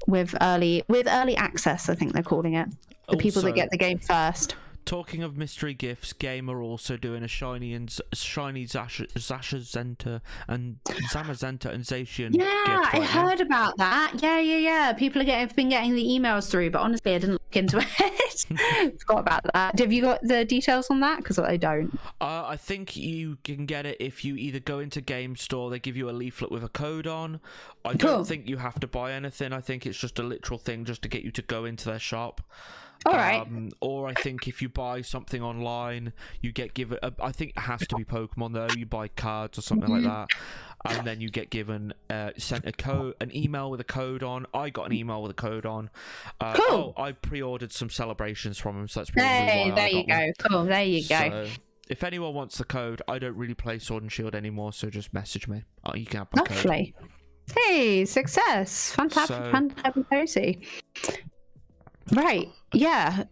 with early access. I think they're calling it. The people that get the game first. Talking of mystery gifts, Game are also doing a shiny Zamazenta and Zacian. Yeah, I heard about that. Yeah. People have been getting the emails through, but honestly, I didn't look into it. Forgot about that. Have you got the details on that? Because I don't. I think you can get it if you either go into Game Store, they give you a leaflet with a code on. I don't think you have to buy anything. I think it's just a literal thing just to get you to go into their shop. All right. Or I think if you buy something online, you get given. I think it has to be Pokemon though. You buy cards or something like that, and then you get given sent an email with a code on. I got an email with a code on. Cool. Oh, I pre-ordered some celebrations from them, so that's probably Hey, why there you go. Cool. There you go. So, if anyone wants the code, I don't really play Sword and Shield anymore, so just message me. You can have my code. Lovely. Hey, success. Fantastic. Right. Yeah.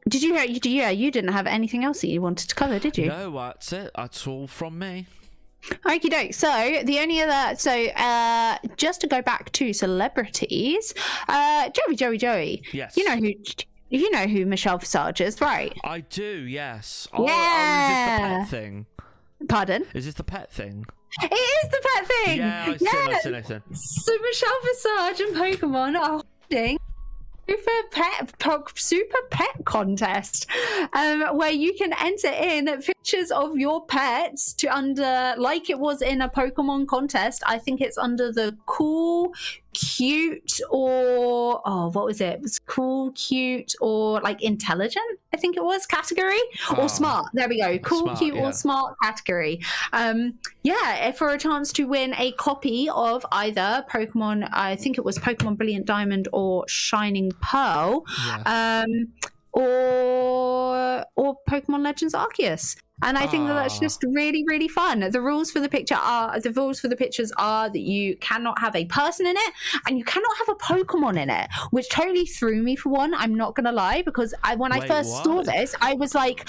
Did you hear? Yeah, you didn't have anything else that you wanted to cover, did you? No, that's it. That's all from me. Okie doke. So the only other, just to go back to celebrities, Joey. Yes. You know who Michelle Visage is, right? I do. Yes. Yeah. Oh, is this the pet thing? Pardon? Is this the pet thing? It is the pet thing. Yeah, listen. So Michelle Visage and Pokemon are holding super pet contest, where you can enter in pictures of your pets to under, like it was in a Pokemon contest. I think it's under the cool, cute, or what was it? It was cool, cute, or like intelligent, I think it was, category, or smart. There we go. Cool, smart, cute, or smart category. For a chance to win a copy of either Pokemon, I think it was Pokemon Brilliant Diamond or Shining Pearl, or Pokemon Legends Arceus. And I think that's just really, really fun. The rules for the pictures are that you cannot have a person in it and you cannot have a Pokemon in it, which totally threw me for one. I'm not gonna lie, because when I first saw this, I was like,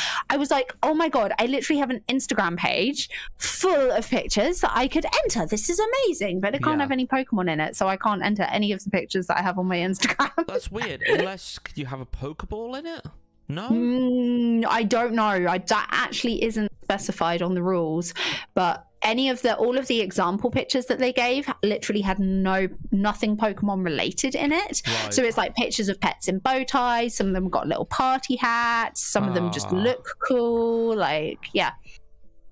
oh my god, I literally have an Instagram page full of pictures that I could enter. This is amazing, but it can't have any Pokemon in it, so I can't enter any of the pictures that I have on my Instagram. That's weird. Unless you have a Pokeball in it. No, I don't know. That actually isn't specified on the rules, but all of the example pictures that they gave literally had nothing Pokemon related in it. Right. So it's like pictures of pets in bow ties. Some of them got little party hats. Some of them just look cool. It's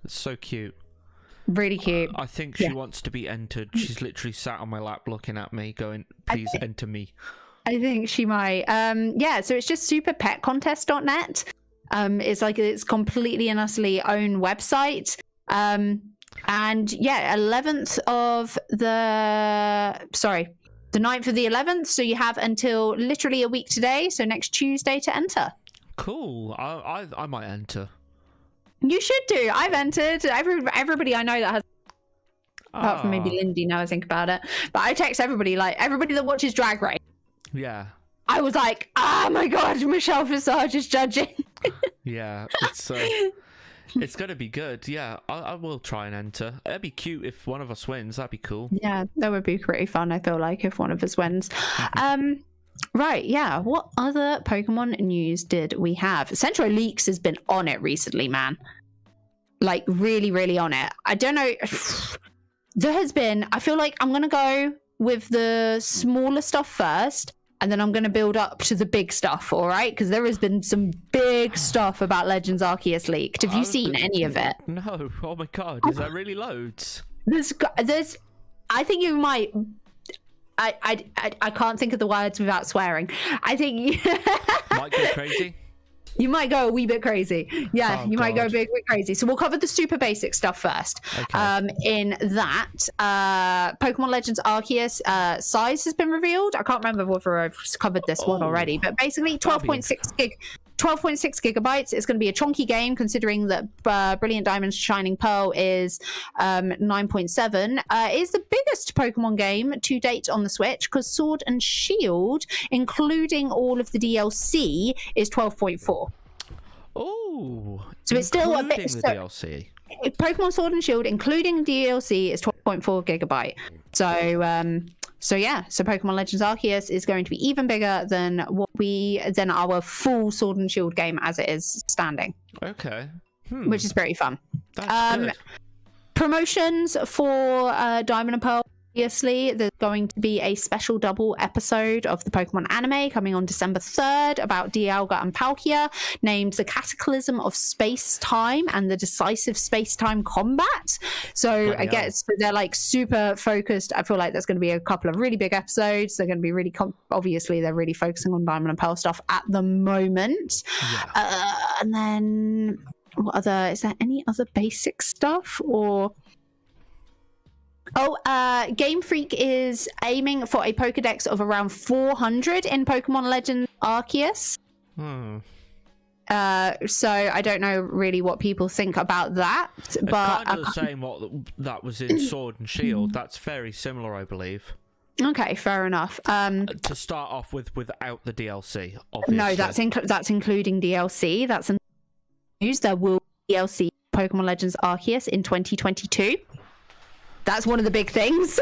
so cute. Really cute. I think she wants to be entered. She's literally sat on my lap looking at me, going, "Please enter me." I think she might. So it's just superpetcontest.net. It's completely and utterly own website. The 9th of the 9th of the 11th. So you have until literally a week today. So next Tuesday to enter. Cool. I might enter. You should do. I've entered. Everybody I know that has. Apart from maybe Lindy, now I think about it. But I text everybody that watches Drag Race. Yeah. I was like, oh my god, Michelle Visage is judging. Yeah, it's gonna be good. Yeah, I will try and enter. It'd be cute if one of us wins. That'd be cool. Yeah, that would be pretty fun, I feel like, if one of us wins. Right, yeah. What other Pokemon news did we have? Centro Leaks has been on it recently, man. Like, really, really on it. I don't know. There has been, I feel like I'm gonna go with the smaller stuff first, and then I'm going to build up to the big stuff, all right? Because there has been some big stuff about Legends Arceus leaked. Have you seen any of it? No. Oh my god, is that really loads? There's I think you might... I can't think of the words without swearing. I think you... Might go crazy. You might go a wee bit crazy. Yeah, you might go a bit crazy. So we'll cover the super basic stuff first. Okay. In that, Pokemon Legends Arceus size has been revealed. I can't remember whether I've covered this one already, but basically 12.6 gigabytes. It's going to be a chunky game, considering that Brilliant Diamond Shining Pearl is 9.7. It is the biggest Pokemon game to date on the Switch, because Sword and Shield, including all of the DLC, is 12.4. Oh, so it's still a bit. The DLC. Pokemon Sword and Shield, including DLC, is 12.4 gigabyte. So yeah, so Pokemon Legends Arceus is going to be even bigger than than our full Sword and Shield game as it is standing. Okay. Which is very fun. That's good. Promotions for Diamond and Pearl. Obviously, there's going to be a special double episode of the Pokemon anime coming on December 3rd about Dialga and Palkia, named The Cataclysm of Space-Time and the Decisive Space-Time Combat. So I guess they're like super focused. I feel like there's going to be a couple of really big episodes. They're going to be really, obviously, they're really focusing on Diamond and Pearl stuff at the moment. Yeah. And then, is there any other basic stuff or... Game Freak is aiming for a Pokedex of around 400 in Pokemon Legends Arceus. So I don't know really what people think about that. It's but kind of the same what that was in Sword and Shield. That's very similar, I believe. Okay, fair enough. To start off without the DLC, obviously. No, that's including DLC. That's in news. There will be DLC Pokemon Legends Arceus in 2022. That's one of the big things.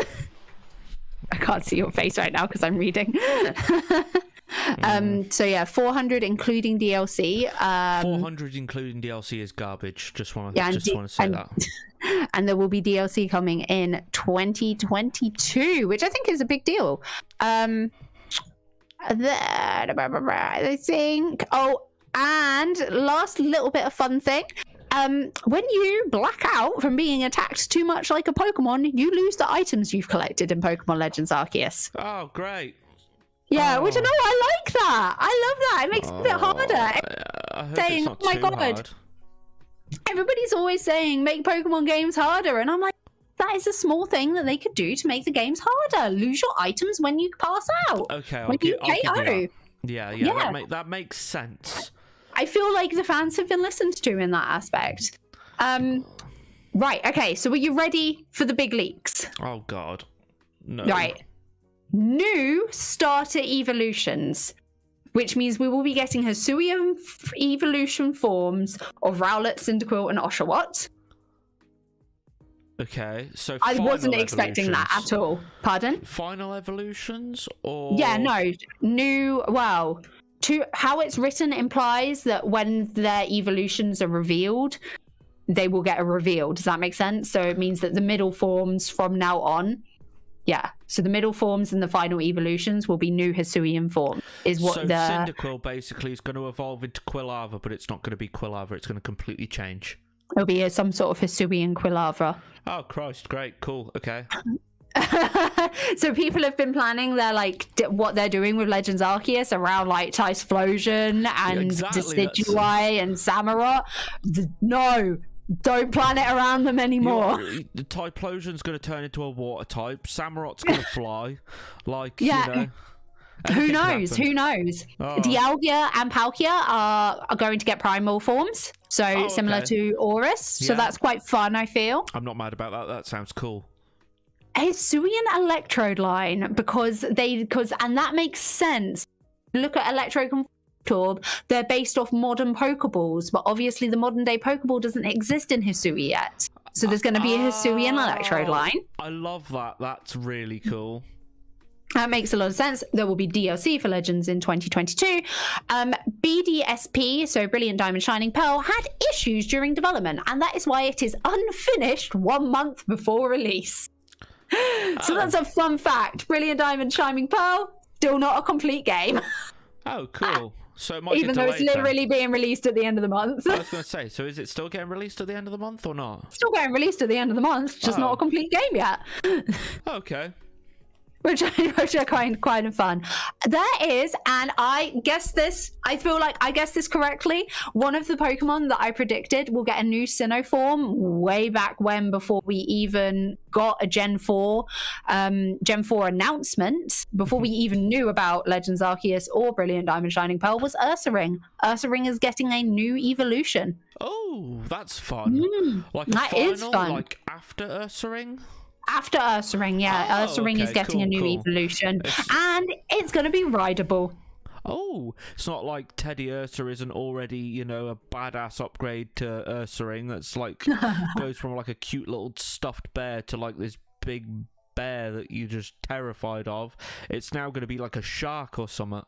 I can't see your face right now because I'm reading. So yeah, 400 including DLC. 400 including DLC is garbage. Just want to say that. And there will be DLC coming in 2022, which I think is a big deal. I think. Oh, and last little bit of fun thing. When you black out from being attacked too much like a Pokemon, you lose the items you've collected in Pokemon Legends Arceus. Oh, great. Yeah, which I know, I like that. I love that. It makes it a bit harder. I hope saying, it's not oh my too God. hard. Everybody's always saying, make Pokemon games harder. And I'm like, that is a small thing that they could do to make the games harder. Lose your items when you pass out. Okay, I'll give you that. Yeah. That makes sense. I feel like the fans have been listened to in that aspect. Right, okay, so are you ready for the big leaks? Oh, God. No. Right. New starter evolutions, which means we will be getting Hisuian evolution forms of Rowlet, Cyndaquil, and Oshawott. Okay, so I wasn't expecting that at all. Pardon? Final evolutions, or... Yeah, no. New, well... how it's written implies that when their evolutions are revealed, they will get a reveal. Does that make sense? So it means that the middle forms from now on, so the middle forms and the final evolutions will be new Hisuian form. Cyndaquil basically is going to evolve into Quilava, but it's not going to be Quilava. It's going to completely change. It'll be some sort of Hisuian Quilava. Oh, Christ. Great. Cool. Okay. So people have been planning what they're doing with Legends Arceus around like Typhlosion and Decidueye and Samurott. No, don't plan it around them anymore. The Typhlosion's going to turn into a water type. Samurott's going to fly. Who knows? Who knows? Oh. Dialga and Palkia are going to get primal forms, similar to Aurus. So that's quite fun, I feel. I'm not mad about that. That sounds cool. Hisuian Electrode line and that makes sense. Look at Electrotorb, they're based off modern Pokeballs, but obviously the modern day Pokeball doesn't exist in Hisui yet. So there's going to be a Hisuian Electrode line. I love that. That's really cool. That makes a lot of sense. There will be DLC for Legends in 2022. BDSP, so Brilliant Diamond Shining Pearl, had issues during development, and that is why it is unfinished 1 month before release. So that's a fun fact. Brilliant Diamond Shining Pearl, still not a complete game. Oh, cool. So it might even though it's literally being released at the end of the month. I was going to say, so is it still getting released at the end of the month or not? Still getting released at the end of the month, just not a complete game yet. Okay. Which are kind of fun. There is, and I guess this correctly, one of the Pokemon that I predicted will get a new Sinnoh form way back when, before we even got a Gen 4 announcement, before we even knew about Legends Arceus or Brilliant Diamond Shining Pearl, was Ursaring. Ursaring is getting a new evolution. Oh, that's fun. Is fun. Like after Ursaring? After Ursaring, yeah. Ursaring is getting a new evolution. And it's going to be rideable. Oh, it's not like Teddy Ursa isn't already, a badass upgrade to Ursaring that's like, goes from like a cute little stuffed bear to like this big bear that you're just terrified of. It's now going to be like a shark or something.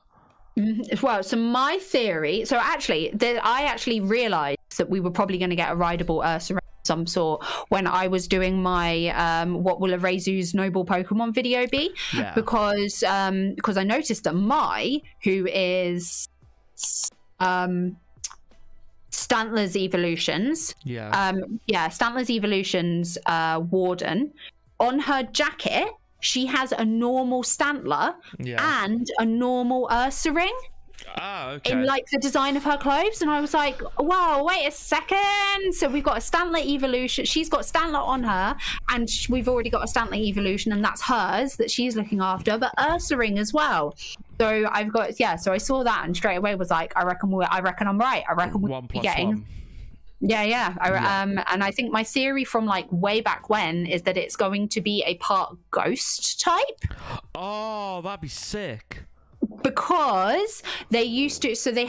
Well, so my theory, so actually, I actually realised that we were probably going to get a rideable Ursa of some sort when I was doing my what will a Reizu's noble Pokemon video be? Yeah. Because I noticed that Mai, who is Stantler's Evolutions, Stantler's Evolutions warden, on her jacket she has a normal Stantler and a normal Ursa ring. Ah, okay. In like the design of her clothes, and I was like, "Wow, wait a second!" So we've got a Stantler Evolution. She's got Stantler on her, and we've already got a Stantler Evolution, and that's hers that she's looking after. But Ursa ring as well. So I've got So I saw that and straight away was like, I reckon I'm right. I reckon we're getting. 1 + 1. Yeah. And I think my theory from like way back when is that it's going to be a part ghost type. Oh, that'd be sick. Because they used to, so they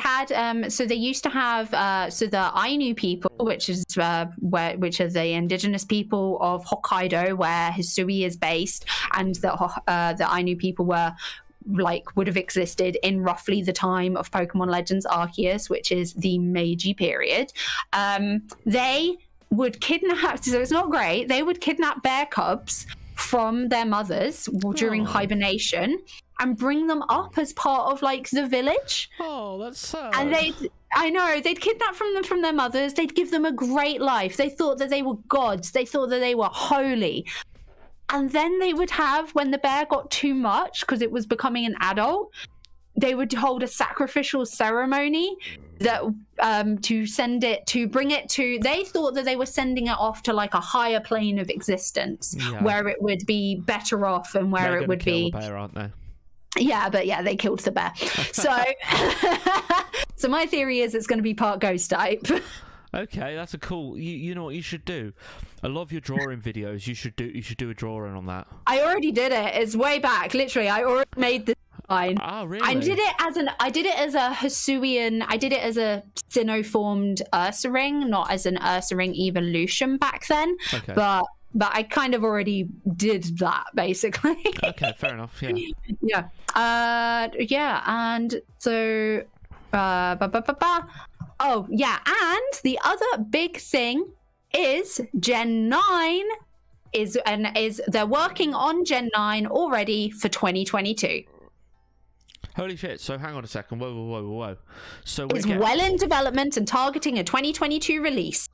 used to have the Ainu people, which are the indigenous people of Hokkaido, where Hisui is based, and the Ainu people would have existed in roughly the time of Pokemon Legends Arceus, which is the Meiji period. They would kidnap, so it's not great, they would kidnap bear cubs from their mothers during hibernation and bring them up as part of like the village. Oh, that's sad. And they'd kidnap them from their mothers. They'd give them a great life. They thought that they were gods. They thought that they were holy. And then they would have, when the bear got too much, because it was becoming an adult, they would hold a sacrificial ceremony that they thought that they were sending it off to like a higher plane of existence, where it would be better off and where it would be. The bear, aren't they? Yeah, but they killed the bear. So, so my theory is it's going to be part ghost type. Okay, that's a cool. You know what you should do? I love your drawing videos. You should do a drawing on that. I already did it. It's way back. Literally, I already made this design. Oh, really? I did it as a Hisuian. I did it as a Sinnoh-formed Ursa ring, not as an Ursa ring evolution back then. Okay. But I kind of already did that, basically. Okay, fair enough. Yeah. Yeah. And so, oh yeah, and the other big thing is Gen 9 is they're working on Gen 9 already for 2022. Holy shit, so hang on a second. Whoa. So it's well in development and targeting a 2022 release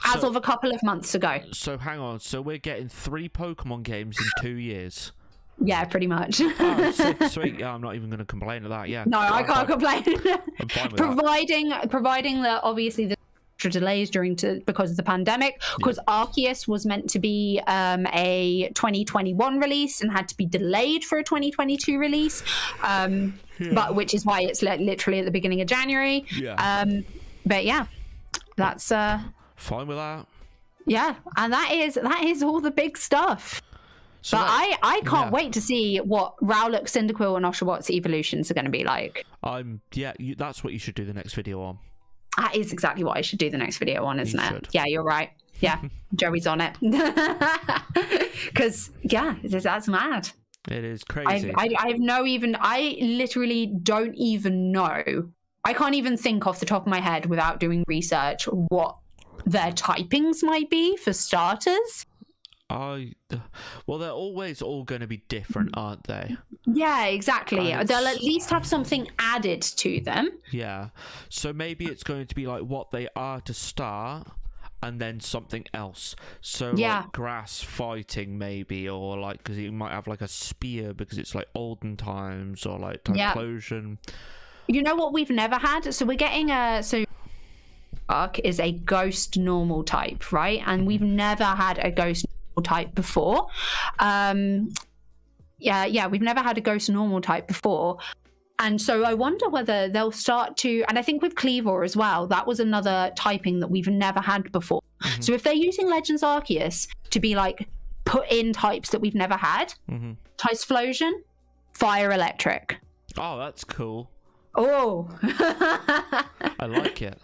as of a couple of months ago. So hang on, so we're getting 3 Pokemon games in 2 years. Yeah, pretty much. Oh, sweet. Yeah, I'm not even going to complain at that. Yeah. No, I can't complain. I'm fine with providing that obviously the extra delays because of the pandemic, because Arceus was meant to be a 2021 release and had to be delayed for a 2022 release, but which is why it's literally at the beginning of January. Yeah. But yeah, that's fine with that. Yeah, and that is all the big stuff. So but I can't wait to see what Rowlet, Cyndaquil, and Oshawott evolutions are going to be like. That's what you should do the next video on. That is exactly what I should do the next video on, isn't it? Yeah, you're right. Yeah, Joey's on it. Because, that's mad. It is crazy. I literally don't even know. I can't even think off the top of my head without doing research what their typings might be for starters. Well, they're always all going to be different, aren't they? Yeah, exactly. They'll at least have something added to them. Yeah. So maybe it's going to be like what they are to start and then something else. So like grass fighting maybe, or like, because you might have like a spear because it's like olden times, or like Typhlosion. You know what we've never had? So we're getting Arc is a ghost normal type, right? And we've never had a ghost type before. We've never had a ghost normal type before, and so I wonder whether they'll start to, and I think with Cleavor as well, that was another typing that we've never had before. So if they're using Legends Arceus to be like put in types that we've never had, Typhlosion, Fire Electric. Oh, that's cool. Oh. I like it.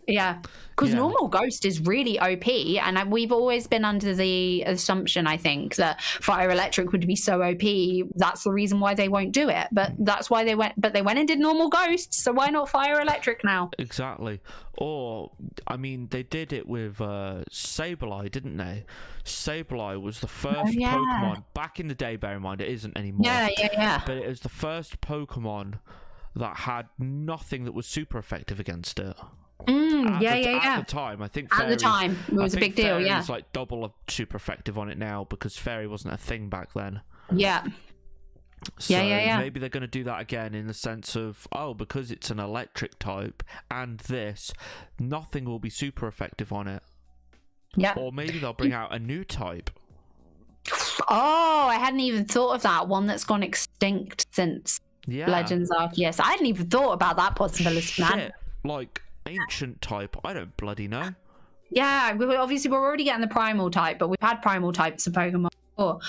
Yeah, because Yeah. normal ghost is really OP, and we've always been under the assumption, I think, that fire electric would be so OP. That's the reason why they won't do it. But that's why they went. But they went and did normal ghost. So why not fire electric now? Exactly. Or, I mean, they did it with Sableye, didn't they? Sableye was the first Pokemon back in the day. Bear in mind, it isn't anymore. Yeah. But it was the first Pokemon that had nothing that was super effective against it. At the time, I think Fairy, at the time it was a big deal. Yeah, it's like double super effective on it now because Fairy wasn't a thing back then. Yeah. So maybe they're going to do that again in the sense of, because it's an electric type and this, nothing will be super effective on it. Yeah. Or maybe they'll bring out a new type. Oh, I hadn't even thought of that. One that's gone extinct since Legends Arceus. I hadn't even thought about that possibility, man. Like ancient type, I don't bloody know. Yeah, obviously we're already getting the primal type, but we've had primal types of Pokemon before.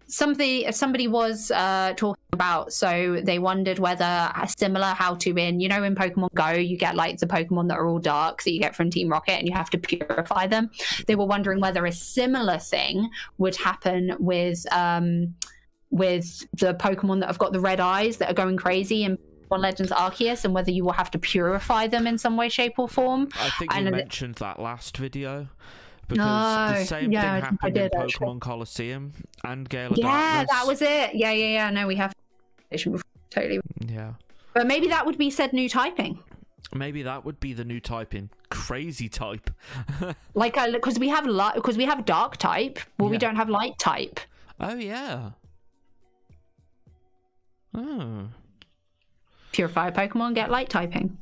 Somebody was talking about, so they wondered whether similar how to in Pokemon Go you get like the Pokemon that are all dark that you get from Team Rocket and you have to purify them. They were wondering whether a similar thing would happen with the Pokemon that have got the red eyes that are going crazy and on Legends Arceus, and whether you will have to purify them in some way, shape, or form. I think you mentioned that last video because the same thing happened in Pokemon Colosseum and Gale of Darkness. Yeah, that was it. Yeah. No, we have totally. Yeah, but maybe that would be said new typing. Maybe that would be the new typing, crazy type. Like because we have dark type, we don't have light type. Oh yeah. Oh. Purify a Pokemon, get light typing.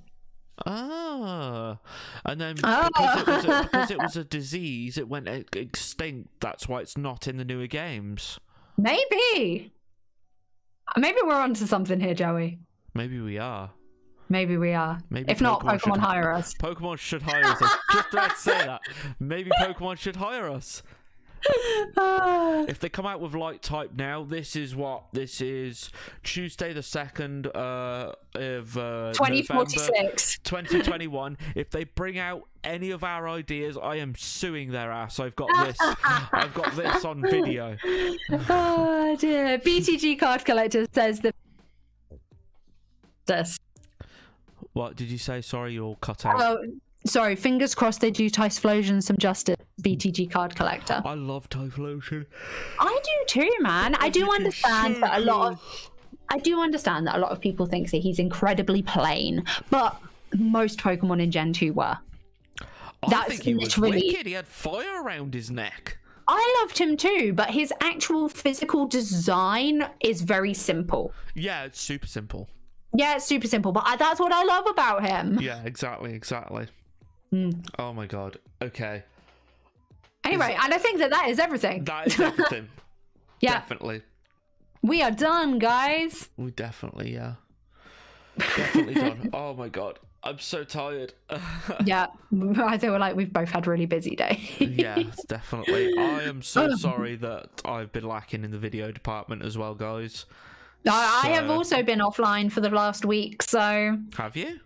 And then because it was a disease, it went extinct. That's why it's not in the newer games. Maybe we're onto something here, Joey. Maybe we are. Maybe if not, Pokemon hire us. Pokemon should hire us. I was just about to say that. Maybe Pokemon should hire us. If they come out with light type now, this is Tuesday the 2nd of 2046 2021. If they bring out any of our ideas, I am suing their ass. I've got this on video. Oh dear. BTG Card Collector says this. What did you say? Sorry, you all cut out. Oh, sorry, fingers crossed they do Typhlosion some justice, BTG Card Collector. I love Typhlosion. I do too, man. I do understand that a lot of people think that he's incredibly plain, but most Pokemon in Gen 2 were. I think he was wicked. He had fire around his neck. I loved him too, but his actual physical design is very simple. Yeah, it's super simple. Yeah, it's super simple, but that's what I love about him. Yeah, exactly. Oh my god. Okay. Anyway, and I think that is everything. That is everything. Yeah. Definitely. We are done, guys. We definitely done. Oh my god. I'm so tired. Yeah. I feel like we've both had really busy days. Yeah, definitely. I am so sorry that I've been lacking in the video department as well, guys. I have also been offline for the last week, so... Have you?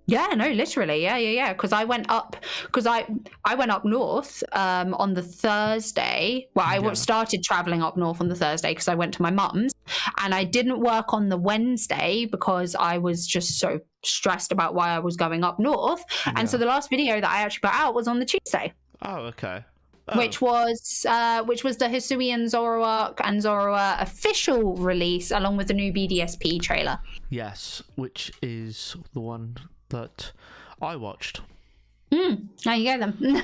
Yeah, no, literally, yeah. Because I went up north on the Thursday. Well, I started traveling up north on the Thursday because I went to my mum's, and I didn't work on the Wednesday because I was just so stressed about why I was going up north. Yeah. And so the last video that I actually put out was on the Tuesday. Oh, okay. Which was the Hisuian Zoroark and Zoroark official release, along with the new BDSP trailer. Yes, which is the one that I watched. There you go then.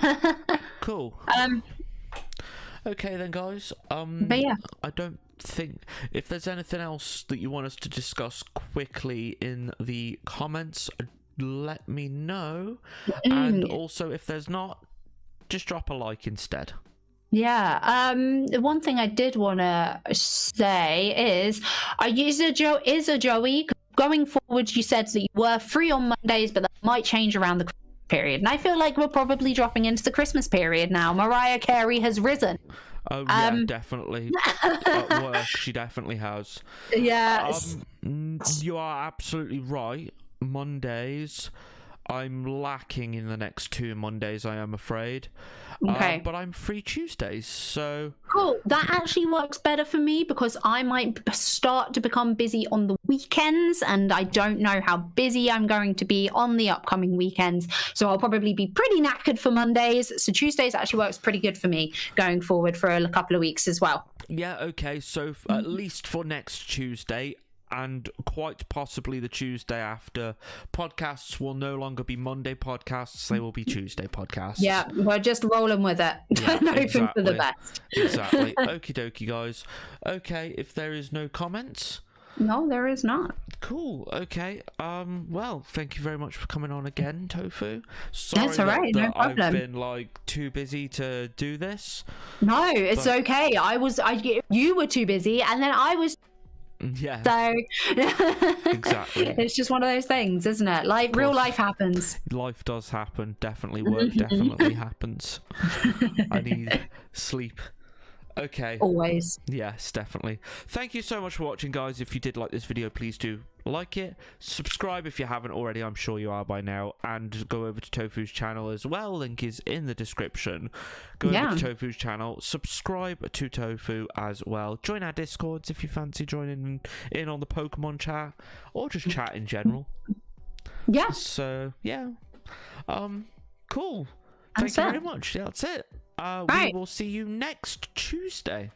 Cool. Okay then, guys. But yeah, I don't think if there's anything else that you want us to discuss quickly in the comments, let me know. And also, if there's not, just drop a like instead. Yeah. The one thing I did want to say is Joey. Going forward, you said that you were free on Mondays, but that might change around the Christmas period. And I feel like we're probably dropping into the Christmas period now. Mariah Carey has risen. Oh, yeah, definitely. At work, she definitely has. Yeah. You are absolutely right. Mondays I'm lacking in the next 2 Mondays, I am afraid. Okay. But I'm free Tuesdays, so... Cool. That actually works better for me because I might start to become busy on the weekends, and I don't know how busy I'm going to be on the upcoming weekends. So I'll probably be pretty knackered for Mondays. So Tuesdays actually works pretty good for me going forward for a couple of weeks as well. Yeah, okay, so at least for next Tuesday, and quite possibly the Tuesday after, podcasts will no longer be Monday podcasts, they will be Tuesday podcasts. Yeah, we're just rolling with it. Yeah, Hoping exactly. for the best. Exactly. Okie dokie, guys. Okay, if there is no comments... No, there is not. Cool. Okay. Well, thank you very much for coming on again, Tofu. Sorry That's all right. No problem. I've been like too busy to do this. No, it's okay. You were too busy, and then I was. Yeah. So Exactly. It's just one of those things, isn't it? Real life happens. Life does happen. Definitely work. Definitely happens. I need sleep. Okay. Always. Yes, definitely. Thank you so much for watching, guys. If you did like this video, please do like it. Subscribe if you haven't already. I'm sure you are by now. And go over to Tofu's channel as well. Link is in the description. Go over to Tofu's channel. Subscribe to Tofu as well. Join our Discords if you fancy joining in on the Pokemon chat. Or just chat in general. Yeah. So, yeah. Cool. Thank you very much. Yeah, that's it. We will see you next Tuesday.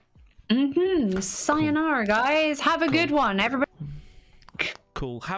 Sayonara, guys. Have a good one, everybody. Cool. Have a good